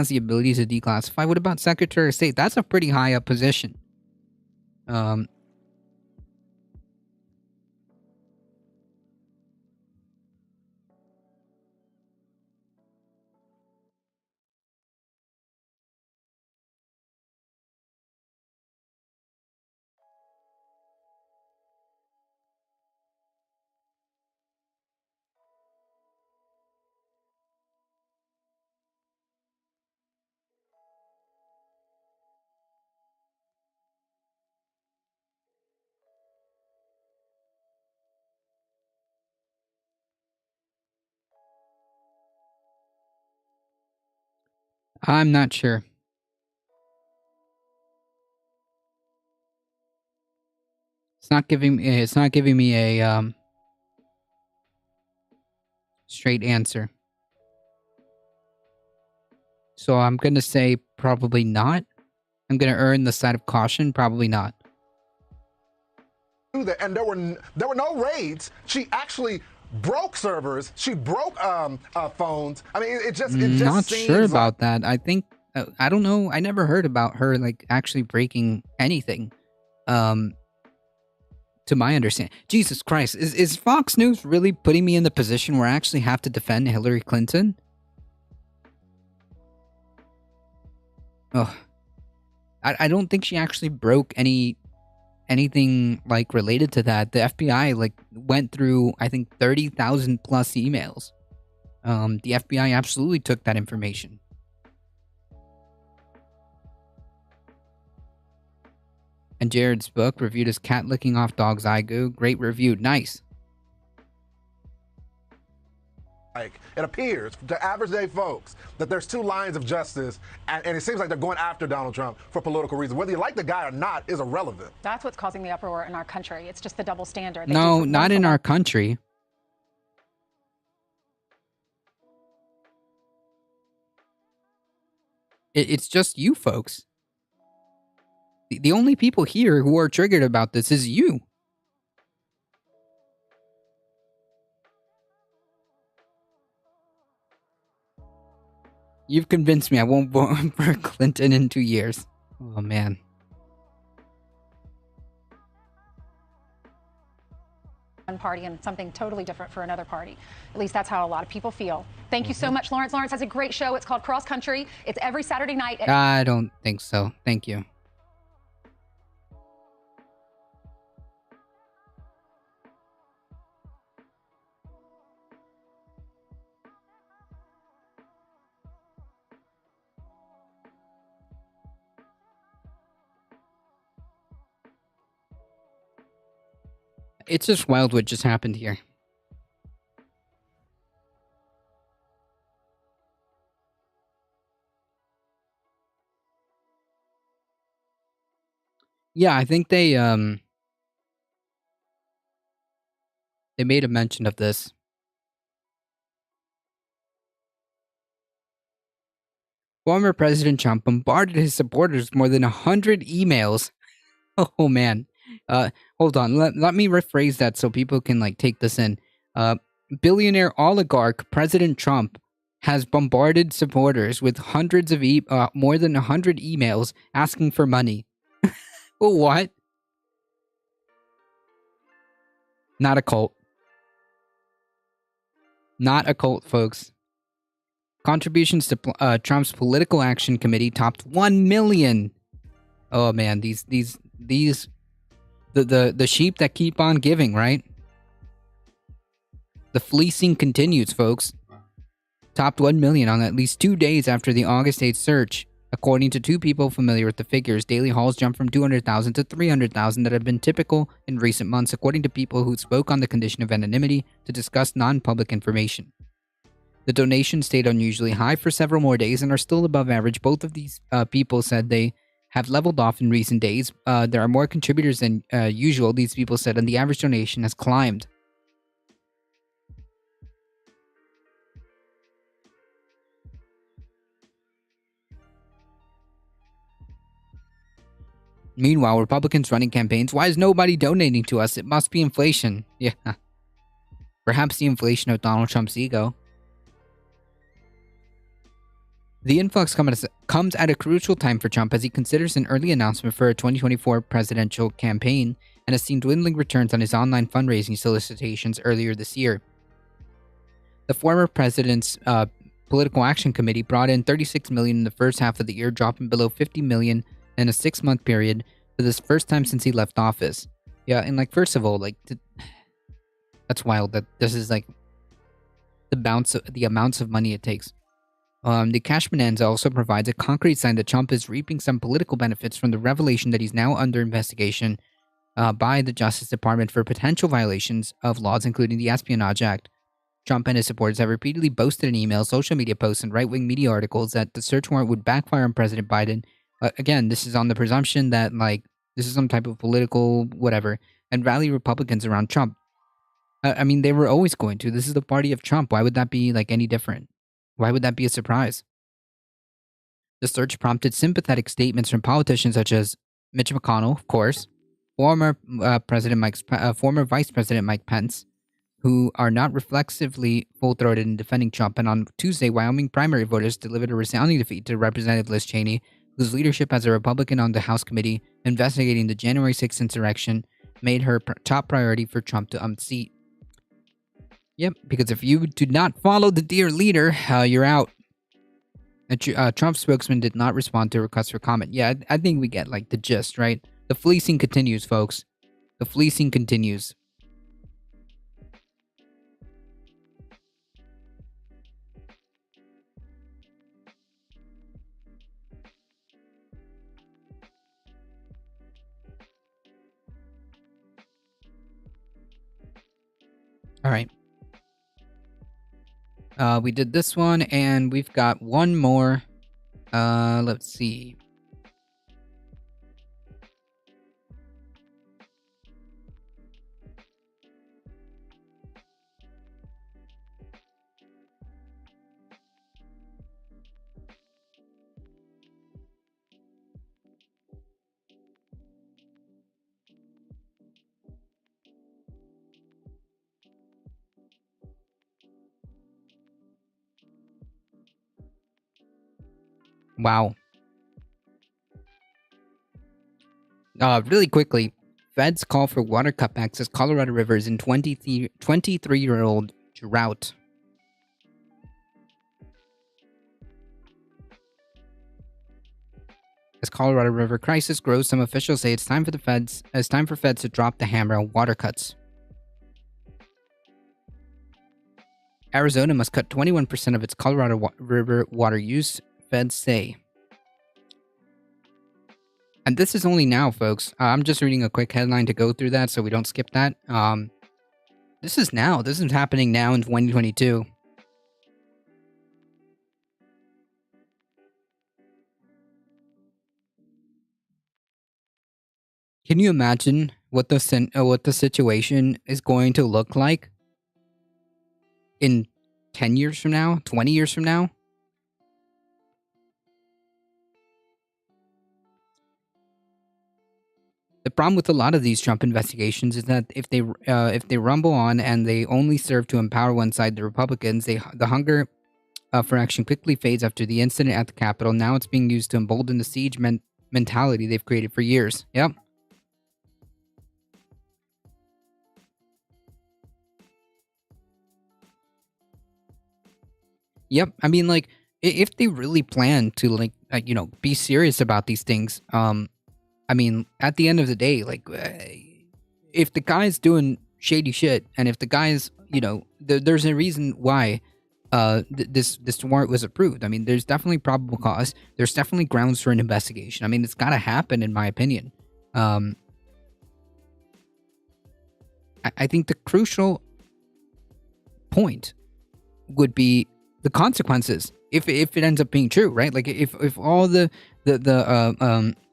the ability to declassify? What about Secretary of State? That's a pretty high up position. I'm not sure. It's not giving me a straight answer. So I'm going to say probably not. I'm going to err on the side of caution, probably not. And there were no raids. She actually broke servers. She broke phones. I mean, it just Not seems sure like about that. I think I don't know. I never heard about her like actually breaking anything. To my understanding, Jesus Christ, is Fox News really putting me in the position where I actually have to defend Hillary Clinton? Oh, I don't think she actually broke anything like related to that. The FBI like went through I think 30,000 plus emails. The FBI absolutely took that information. And Jared's book reviewed as cat licking off dog's eye goo. Great review. Nice. it appears to average day folks that there's two lines of justice, and it seems like they're going after Donald Trump for political reasons. Whether you like the guy or not is irrelevant. That's what's causing the uproar in our country. It's just the double standard. They No, do not in our country. It's just you folks. The only people here who are triggered about this is you. You've convinced me I won't vote for Clinton in 2 years. Oh, man. one party and something totally different for another party. At least that's how a lot of people feel. Thank you so much, Lawrence. Lawrence has a great show. It's called Cross Country. It's every Saturday night. I don't think so. Thank you. It's just wild what just happened here. Yeah, I think they made a mention of this. Former President Trump bombarded his supporters with more than 100 emails. Oh man. Hold on. Let me rephrase that so people can like take this in. Billionaire oligarch President Trump has bombarded supporters with hundreds of more than 100 emails asking for money. What? Not a cult. Not a cult, folks. Contributions to Trump's political action committee topped 1 million. Oh man, these the sheep that keep on giving, right? The fleecing continues, folks. Topped 1 million on at least 2 days after the August 8th search. According to two people familiar with the figures, daily hauls jumped from 200,000 to 300,000 that have been typical in recent months, according to people who spoke on the condition of anonymity to discuss non-public information. The donations stayed unusually high for several more days and are still above average. Both of these people said they have leveled off in recent days. There are more contributors than usual, these people said, and the average donation has climbed. Meanwhile, Republicans running campaigns, why is nobody donating to us? It must be inflation. Yeah. Perhaps the inflation of Donald Trump's ego. The influx comes at a crucial time for Trump as he considers an early announcement for a 2024 presidential campaign and has seen dwindling returns on his online fundraising solicitations earlier this year. The former president's political action committee brought in $36 million in the first half of the year, dropping below $50 million in a 6-month period for this first time since he left office. Yeah, and like, first of all, like, that's wild that this is like the amounts of money it takes. The cash bonanza also provides a concrete sign that Trump is reaping some political benefits from the revelation that he's now under investigation by the Justice Department for potential violations of laws, including the Espionage Act. Trump and his supporters have repeatedly boasted in emails, social media posts, and right-wing media articles that the search warrant would backfire on President Biden. Again, this is on the presumption that, like, this is some type of political whatever, and rally Republicans around Trump. I mean, they were always going to. This is the party of Trump. Why would that be, like, any different? Why would that be a surprise? The search prompted sympathetic statements from politicians such as Mitch McConnell, of course, former Vice President Mike Pence, who are not reflexively full-throated in defending Trump. And on Tuesday, Wyoming primary voters delivered a resounding defeat to Representative Liz Cheney, whose leadership as a Republican on the House committee investigating the January 6th insurrection made her top priority for Trump to unseat. Yep, because if you do not follow the dear leader, you're out. A Trump spokesman did not respond to a request for comment. Yeah, I think we get, like, the gist, right? The fleecing continues, folks. The fleecing continues. All right. We did this one, and we've got one more. Let's see. Wow. Really quickly, feds call for water cutbacks as Colorado River is in 23-year-old drought. As Colorado River crisis grows, some officials say it's time for feds to drop the hammer on water cuts. Arizona must cut 21% of its Colorado River water use, feds say. And this is only now, folks. I'm just reading a quick headline to go through that so we don't skip that. This is now. This is happening now in 2022. Can you imagine what the situation is going to look like in 10 years from now, 20 years from now? The problem with a lot of these Trump investigations is that if they rumble on and they only serve to empower one side, the Republicans, the hunger for action quickly fades after the incident at the Capitol. Now it's being used to embolden the siege mentality they've created for years. Yep. Yep. I mean, like, if they really plan to, like, be serious about these things, I mean, at the end of the day, like, if the guy's doing shady shit, and if the guy's, there's a reason why this warrant was approved. I mean, there's definitely probable cause. There's definitely grounds for an investigation. I mean, it's got to happen, in my opinion. I think the crucial point would be the consequences if it ends up being true, right? Like, if all the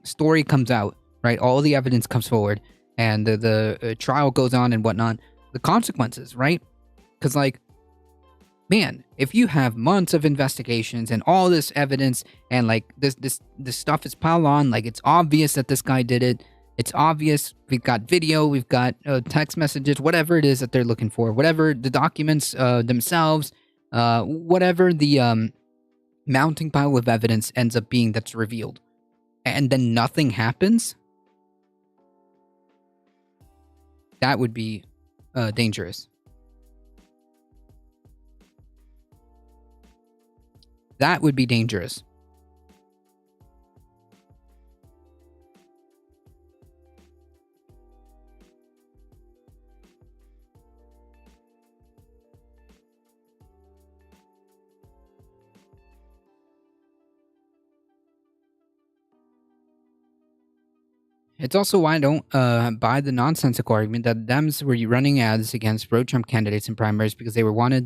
story comes out, right? All the evidence comes forward, and the trial goes on and whatnot. The consequences, right? Because, like, man, if you have months of investigations and all this evidence, and, like, this stuff is piled on, like, it's obvious that this guy did it. It's obvious. We've got video, we've got text messages, whatever it is that they're looking for, whatever the documents themselves, whatever the mounting pile of evidence ends up being that's revealed, and then nothing happens, that would be dangerous. That would be dangerous. It's also why I don't buy the nonsensical argument that Dems were running ads against pro-Trump candidates in primaries because they wanted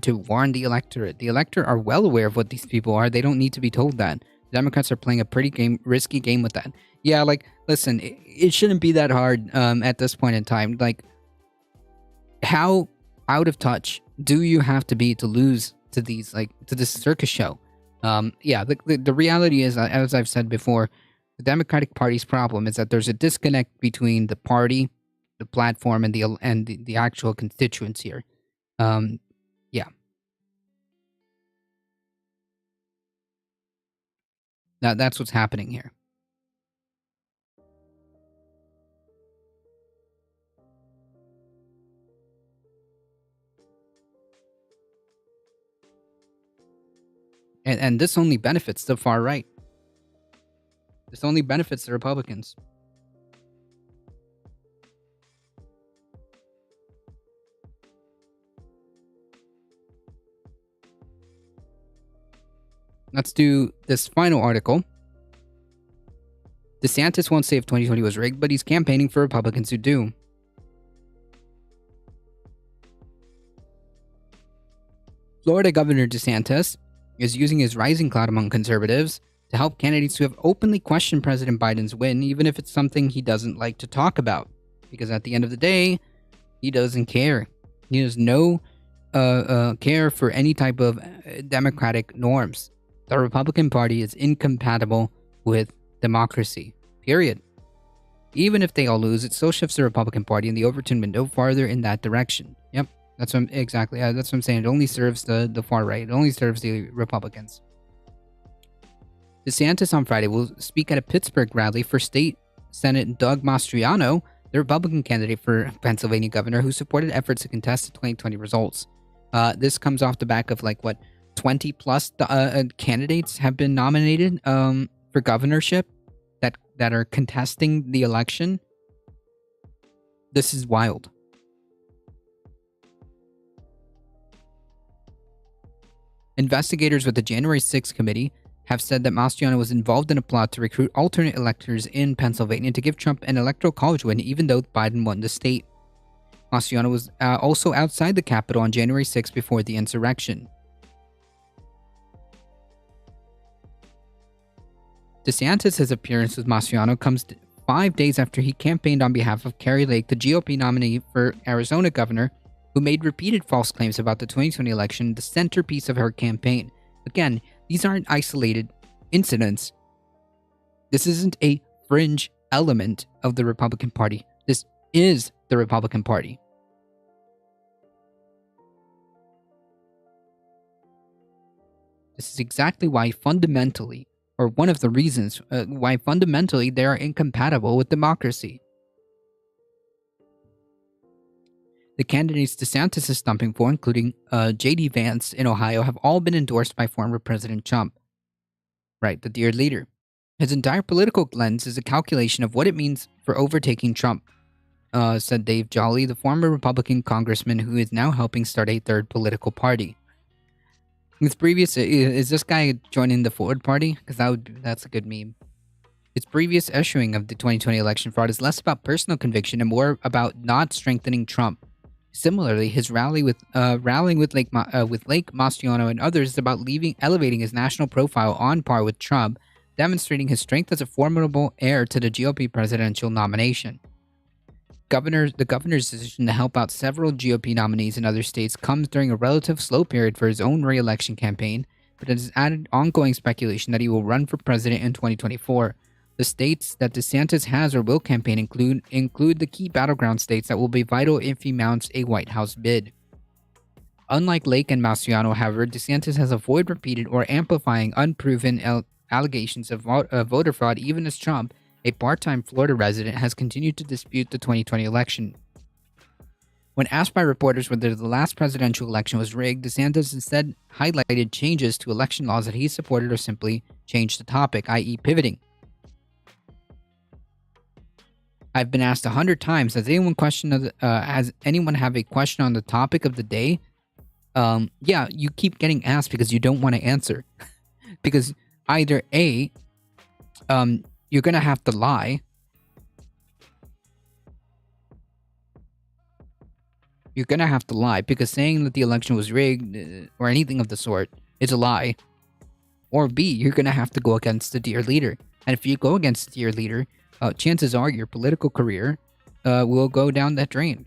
to warn the electorate. The electorate are well aware of what these people are. They don't need to be told that. The Democrats are playing a pretty risky game with that. Yeah, like, listen, it shouldn't be that hard at this point in time. Like, how out of touch do you have to be to lose to these, like, to this circus show? Yeah, the reality is, as I've said before, the Democratic Party's problem is that there's a disconnect between the party, the platform, and the actual constituents here. Yeah. That's what's happening here. And this only benefits the far right. This only benefits the Republicans. Let's do this final article. DeSantis won't say if 2020 was rigged, but he's campaigning for Republicans who do. Florida Governor DeSantis is using his rising clout among conservatives to help candidates who have openly questioned President Biden's win, even if it's something he doesn't like to talk about. Because at the end of the day, he doesn't care. He has no care for any type of democratic norms. The Republican Party is incompatible with democracy. Period. Even if they all lose, it still shifts the Republican Party in the Overton window farther in that direction. Yep, that's what I'm saying. It only serves the far right. It only serves the Republicans. DeSantis on Friday will speak at a Pittsburgh rally for State Senate Doug Mastriano, the Republican candidate for Pennsylvania governor, who supported efforts to contest the 2020 results. This comes off the back of 20 plus candidates have been nominated for governorship that are contesting the election. This is wild. Investigators with the January 6th committee have said that Mastriano was involved in a plot to recruit alternate electors in Pennsylvania to give Trump an electoral college win, even though Biden won the state. Mastriano was also outside the Capitol on January 6th before the insurrection. DeSantis' appearance with Mastriano comes 5 days after he campaigned on behalf of Kari Lake, the GOP nominee for Arizona governor, who made repeated false claims about the 2020 election, the centerpiece of her campaign. Again, these aren't isolated incidents. This isn't a fringe element of the Republican Party. This is the Republican Party. This is exactly why fundamentally, or one of the reasons why fundamentally they are incompatible with democracy. The candidates DeSantis is stumping for, including J.D. Vance in Ohio, have all been endorsed by former President Trump. Right, the dear leader. His entire political lens is a calculation of what it means for overtaking Trump, said Dave Jolly, the former Republican congressman who is now helping start a third political party. Is this guy joining the Ford Party? Because that's a good meme. His previous issuing of the 2020 election fraud is less about personal conviction and more about not strengthening Trump. Similarly, his rallying with Lake Mastriano and others is about elevating his national profile on par with Trump, demonstrating his strength as a formidable heir to the GOP presidential nomination. The governor's decision to help out several GOP nominees in other states comes during a relative slow period for his own re-election campaign, but it has added ongoing speculation that he will run for president in 2024. The states that DeSantis has or will campaign include the key battleground states that will be vital if he mounts a White House bid. Unlike Lake and Mastriano, however, DeSantis has avoided repeated or amplifying unproven allegations of voter fraud, even as Trump, a part-time Florida resident, has continued to dispute the 2020 election. When asked by reporters whether the last presidential election was rigged, DeSantis instead highlighted changes to election laws that he supported or simply changed the topic, i.e. pivoting. I've been asked 100 times, has anyone have a question on the topic of the day? Yeah, you keep getting asked because you don't want to answer. Because either A, you're going to have to lie. You're going to have to lie, because saying that the election was rigged or anything of the sort is a lie. Or B, you're going to have to go against the dear leader. And if you go against the dear leader, chances are your political career will go down that drain.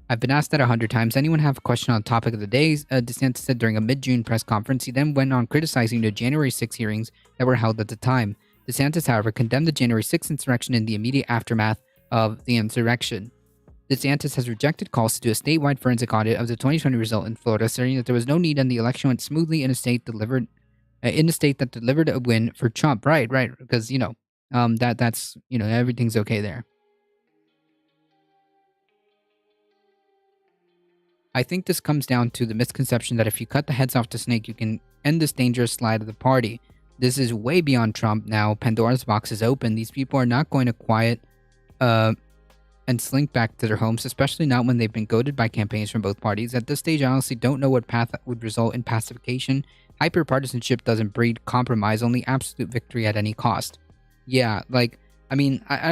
I've been asked that 100 times. Anyone have a question on the topic of the day? DeSantis said during a mid-June press conference. He then went on criticizing the January 6 hearings that were held at the time. DeSantis, however, condemned the January 6 insurrection in the immediate aftermath of the insurrection. DeSantis has rejected calls to do a statewide forensic audit of the 2020 result in Florida, saying that there was no need and the election went smoothly in a state that delivered a win for Trump. Right, because that's everything's okay there. I think this comes down to the misconception that if you cut the heads off the snake, you can end this dangerous slide of the party. This is way beyond Trump now. Pandora's box is open. These people are not going to quiet and slink back to their homes, especially not when they've been goaded by campaigns from both parties. At this stage, I honestly don't know what path would result in pacification. Hyperpartisanship doesn't breed compromise, only absolute victory at any cost. Yeah, I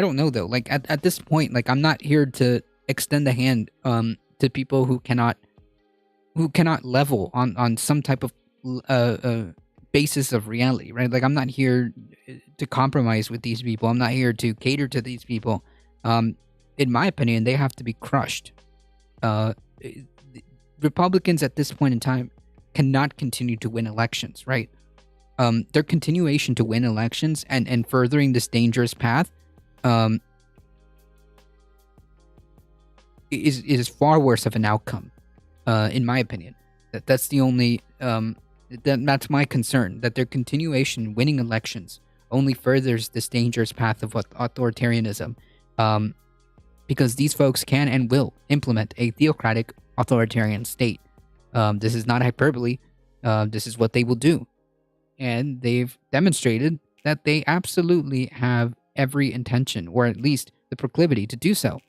don't know though. At this point, I'm not here to extend a hand to people who cannot level on some type of basis of reality, right? I'm not here to compromise with these people. I'm not here to cater to these people. In my opinion, they have to be crushed. Republicans at this point in time cannot continue to win elections, right? Their continuation to win elections and furthering this dangerous path is far worse of an outcome, in my opinion. That's the only that's my concern, that their continuation winning elections only furthers this dangerous path of authoritarianism, because these folks can and will implement a theocratic authoritarian state. This is not hyperbole. This is what they will do, and they've demonstrated that they absolutely have every intention, or at least the proclivity, to do so.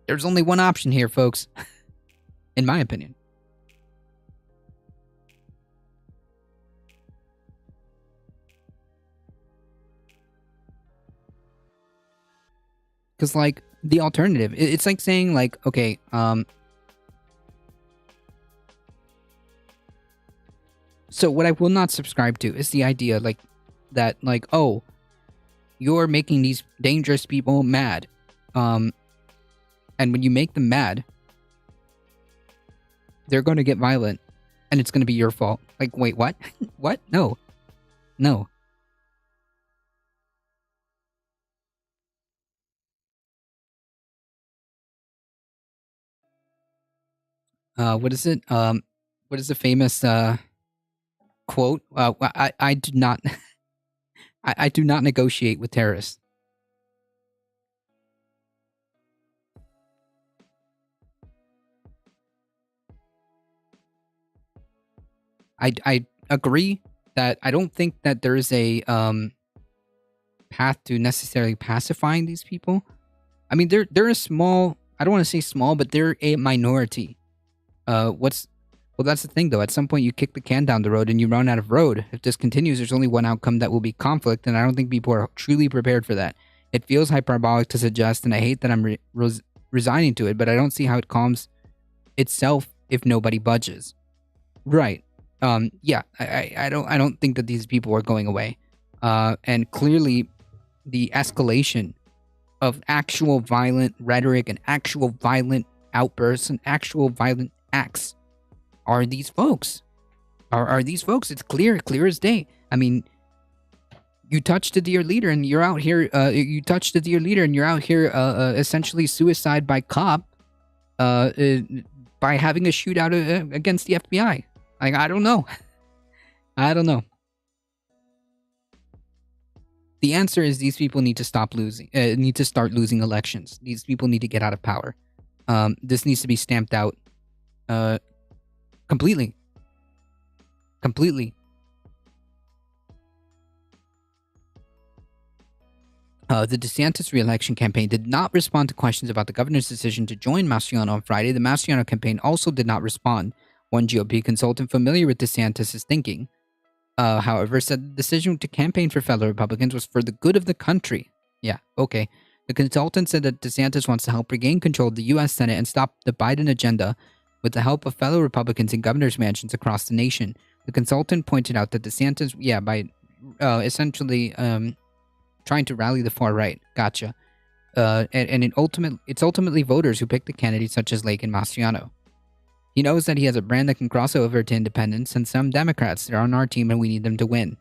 There's only one option here, folks, in my opinion. Because, the alternative, it's like saying, okay, so what I will not subscribe to is the idea, that, oh, you're making these dangerous people mad. And when you make them mad, they're going to get violent, and it's going to be your fault. Wait, what? What? No. What is it? What is the famous quote? I do not, I do not negotiate with terrorists. I agree that I don't think that there is a path to necessarily pacifying these people. I mean, they're a small, I don't want to say small, but they're a minority. Well, that's the thing though. At some point you kick the can down the road and you run out of road. If this continues, there's only one outcome, that will be conflict, and I don't think people are truly prepared for that. It feels hyperbolic to suggest, and I hate that I'm resigning to it, but I don't see how it calms itself if nobody budges. Right. Yeah, I don't think that these people are going away. And clearly the escalation of actual violent rhetoric and actual violent outbursts and actual violent acts are these folks. Are these folks. It's clear as day. I mean, you touched the dear leader and you're out here, essentially suicide by cop, by having a shootout against the FBI. I don't know. The answer is these people need to start losing elections. These people need to get out of power. This needs to be stamped out completely. The DeSantis re-election campaign did not respond to questions about the governor's decision to join Mastriano on Friday. The Mastriano campaign also did not respond One GOP consultant familiar with DeSantis' thinking, however, said the decision to campaign for fellow Republicans was for the good of the country. Yeah, okay. The consultant said that DeSantis wants to help regain control of the U.S. Senate and stop the Biden agenda with the help of fellow Republicans in governor's mansions across the nation. The consultant pointed out that DeSantis, by essentially trying to rally the far right. Gotcha. It's ultimately voters who pick the candidates such as Lake and Mastriano. He knows that he has a brand that can cross over to independents and some Democrats. They're on our team and we need them to win.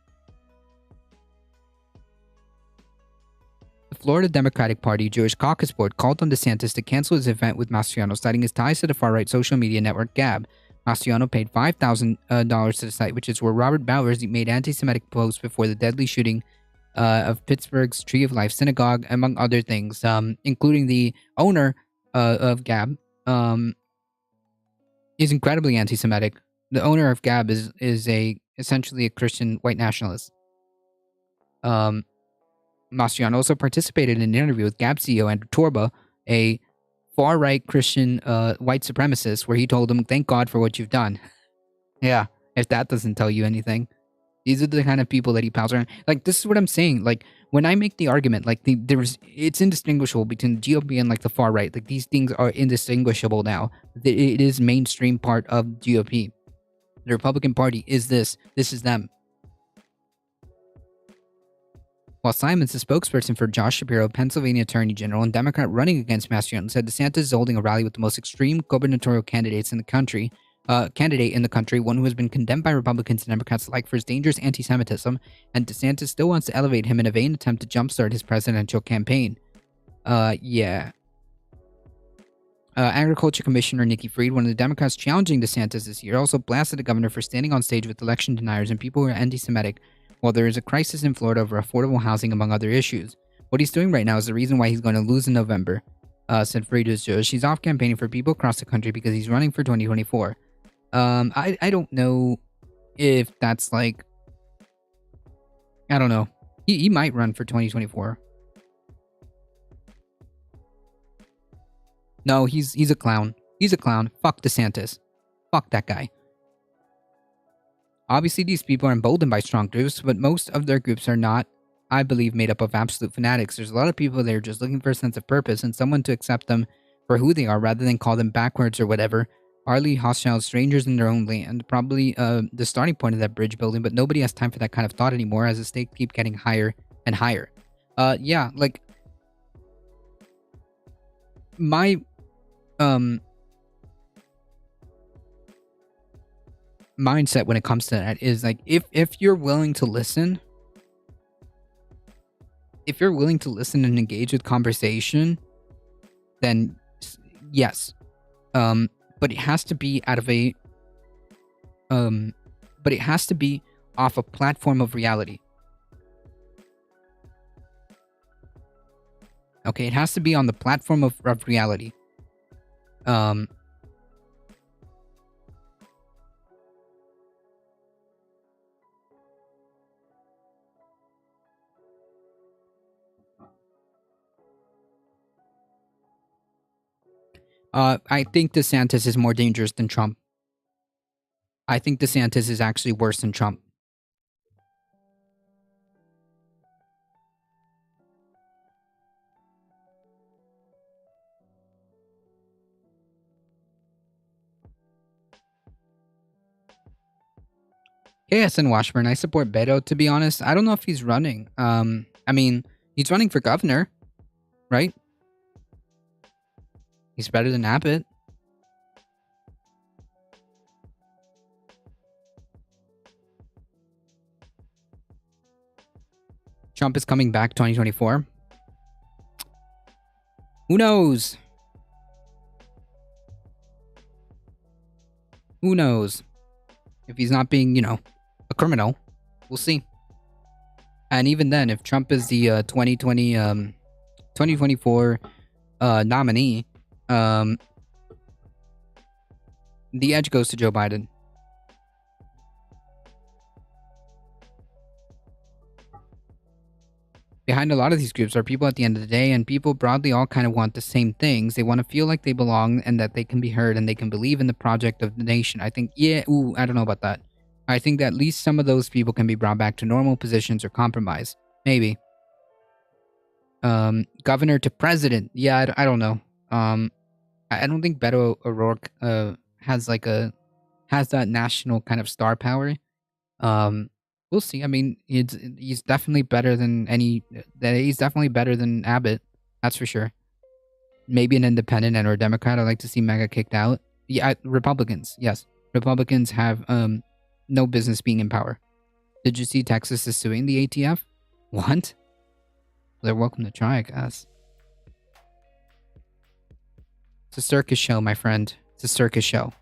The Florida Democratic Party Jewish Caucus Board called on DeSantis to cancel his event with Mastriano, citing his ties to the far-right social media network Gab. Mastriano paid $5,000 to the site, which is where Robert Bowers made anti-Semitic posts before the deadly shooting of Pittsburgh's Tree of Life Synagogue, among other things, including the owner of Gab, is incredibly anti-Semitic. The owner of Gab is essentially a Christian white nationalist. Mastriano also participated in an interview with Gab CEO Andrew Torba, a far-right Christian white supremacist, where he told him, "Thank God for what you've done." Yeah, if that doesn't tell you anything. These are the kind of people that he pals around. Like, this is what I'm saying. Like, when I make the argument, like, it's indistinguishable between the GOP and, like, the far right. Like, these things are indistinguishable now. It is mainstream part of GOP. The Republican Party is this. This is them. While Simons, the spokesperson for Josh Shapiro, Pennsylvania Attorney General and Democrat running against Mastriano, said DeSantis is holding a rally with the most extreme gubernatorial candidate in the country, one who has been condemned by Republicans and Democrats alike for his dangerous anti-Semitism, and DeSantis still wants to elevate him in a vain attempt to jumpstart his presidential campaign. Agriculture Commissioner Nikki Fried, one of the Democrats challenging DeSantis this year, also blasted the governor for standing on stage with election deniers and people who are anti-Semitic while there is a crisis in Florida over affordable housing, among other issues. What he's doing right now is the reason why he's going to lose in November, said Fried is Jewish. He's off campaigning for people across the country because he's running for 2024. I don't know if that's like, I don't know. He might run for 2024. No, he's a clown. He's a clown. Fuck DeSantis. Fuck that guy. Obviously, these people are emboldened by strong groups, but most of their groups are not, I believe, made up of absolute fanatics. There's a lot of people that are just looking for a sense of purpose and someone to accept them for who they are rather than call them backwards or whatever. Hardly hostile strangers in their own land. Probably the starting point of that bridge building, but nobody has time for that kind of thought anymore as the stakes keep getting higher and higher. Yeah, like, my mindset when it comes to that is like, if you're willing to listen, and engage with conversation, then yes. But it has to be out of a but it has to be off a platform of reality. Okay, it has to be on the platform of reality. I think DeSantis is more dangerous than Trump. I think DeSantis is actually worse than Trump. KSN Washburn, I support Beto, to be honest. I don't know if he's running. I mean, he's running for governor, right? He's better than Abbott. Trump is coming back 2024. Who knows? Who knows? If he's not being, a criminal, we'll see. And even then, if Trump is the 2024 nominee, the edge goes to Joe Biden. behind a lot of these groups are people at the end of the day, and people broadly all kind of want the same things. They want to feel like they belong and that they can be heard and they can believe in the project of the nation. I think, I don't know about that. I think that at least some of those people can be brought back to normal positions or compromise. Maybe. Governor to president. Yeah, I don't know. I don't think Beto O'Rourke has that national kind of star power. We'll see. I mean, he's definitely better than he's definitely better than Abbott. That's for sure. Maybe an independent and or a Democrat. I'd like to see Mega kicked out. Yeah, Republicans. Yes, Republicans have no business being in power. Did you see Texas is suing the ATF? What? They're welcome to try, I guess. It's a circus show, my friend. It's a circus show.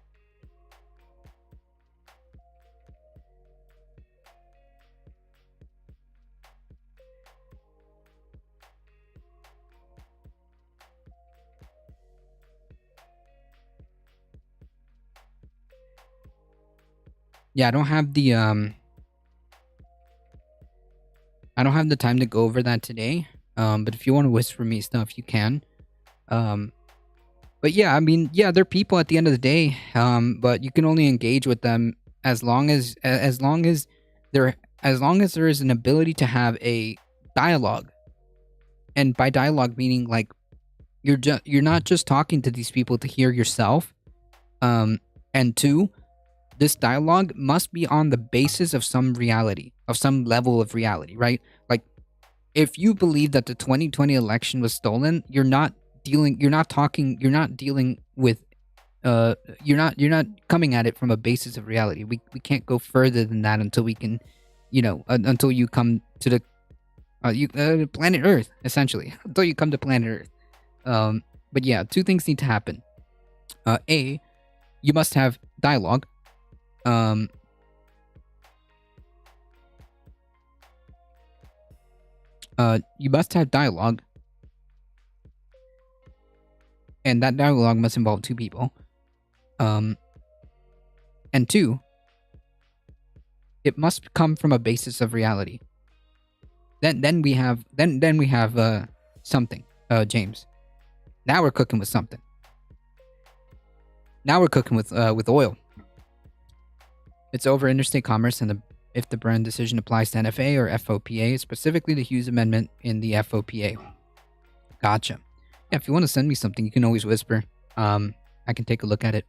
Yeah, I don't have the time to go over that today. But if you want to whisper me stuff, you can. But yeah, I mean, yeah, they're people at the end of the day. But you can only engage with them as long as there is an ability to have a dialogue. And by dialogue meaning like you're not just talking to these people to hear yourself. And two, this dialogue must be on the basis of some reality, of some level of reality, right? Like, if you believe that the 2020 election was stolen, you're not coming at it from a basis of reality. We can't go further than that until we can, until you come to the planet Earth, essentially. Until you come to planet Earth. But yeah, two things need to happen. A, you must have dialogue. You must have dialogue, and that dialogue must involve two people. And two, it must come from a basis of reality. Then we have something, James. Now we're cooking with something. Now we're cooking with oil. It's over interstate commerce, and if the Brennan decision applies to NFA or FOPA, specifically the Hughes Amendment in the FOPA. Gotcha. Yeah, if you want to send me something, you can always whisper. I can take a look at it.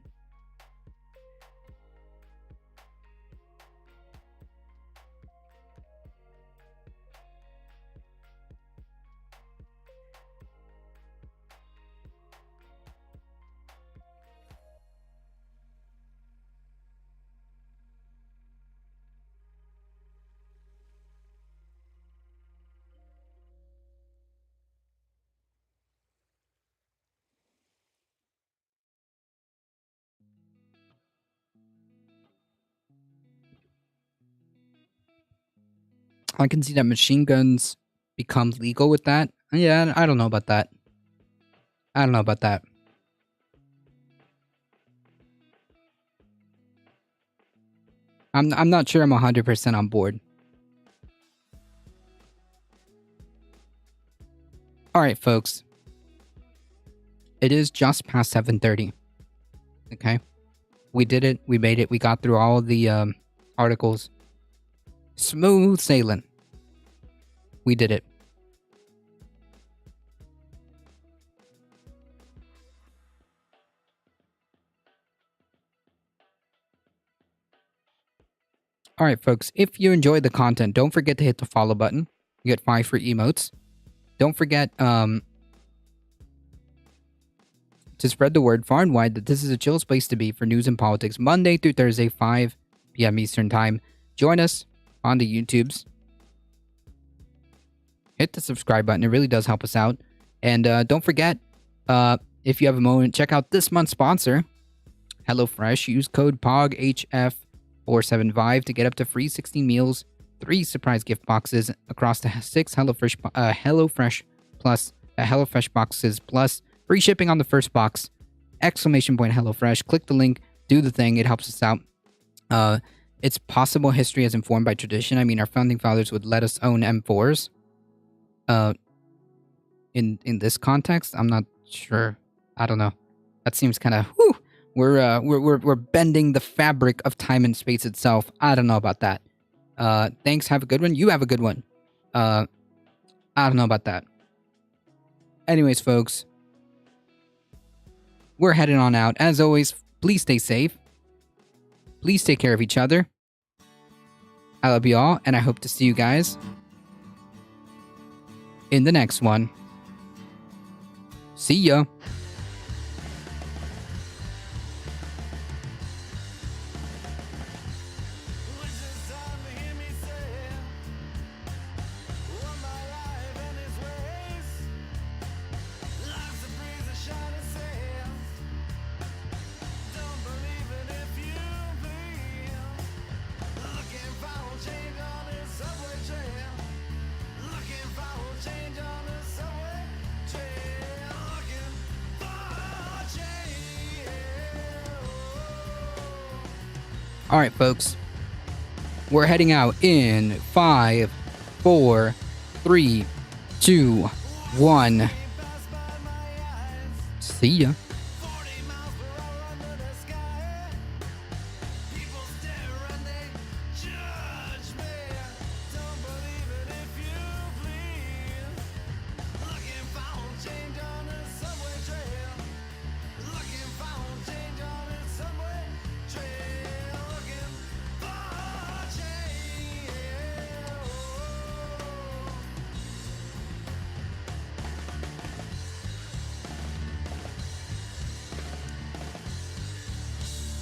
I can see that machine guns become legal with that. Yeah, I don't know about that. I'm not sure I'm 100% on board. Alright, folks. It is just past 7:30. Okay? We did it. We made it. We got through all of the articles. Smooth sailing. We did it. Alright, folks. If you enjoyed the content, don't forget to hit the follow button. You get 5 free emotes. Don't forget to spread the word far and wide that this is a chill place to be for news and politics Monday through Thursday, 5 p.m. Eastern Time. Join us on the YouTubes. Hit the subscribe button. It really does help us out. And don't forget, if you have a moment, check out this month's sponsor, HelloFresh. Use code POGHF475 to get up to free 16 meals, 3 surprise gift boxes across the 6 HelloFresh plus HelloFresh boxes plus free shipping on the first box. Exclamation point HelloFresh. Click the link. Do the thing. It helps us out. It's possible history as informed by tradition. I mean, our founding fathers would let us own M4s. In this context, I'm not sure. I don't know. That seems kind of whew. We're bending the fabric of time and space itself. I don't know about that. Thanks. Have a good one. You have a good one. I don't know about that. Anyways, folks, we're heading on out. As always, please stay safe. Please take care of each other. I love you all, and I hope to see you guys in the next one. See ya. All right, folks. We're heading out in 5, 4, 3, 2, 1. See ya.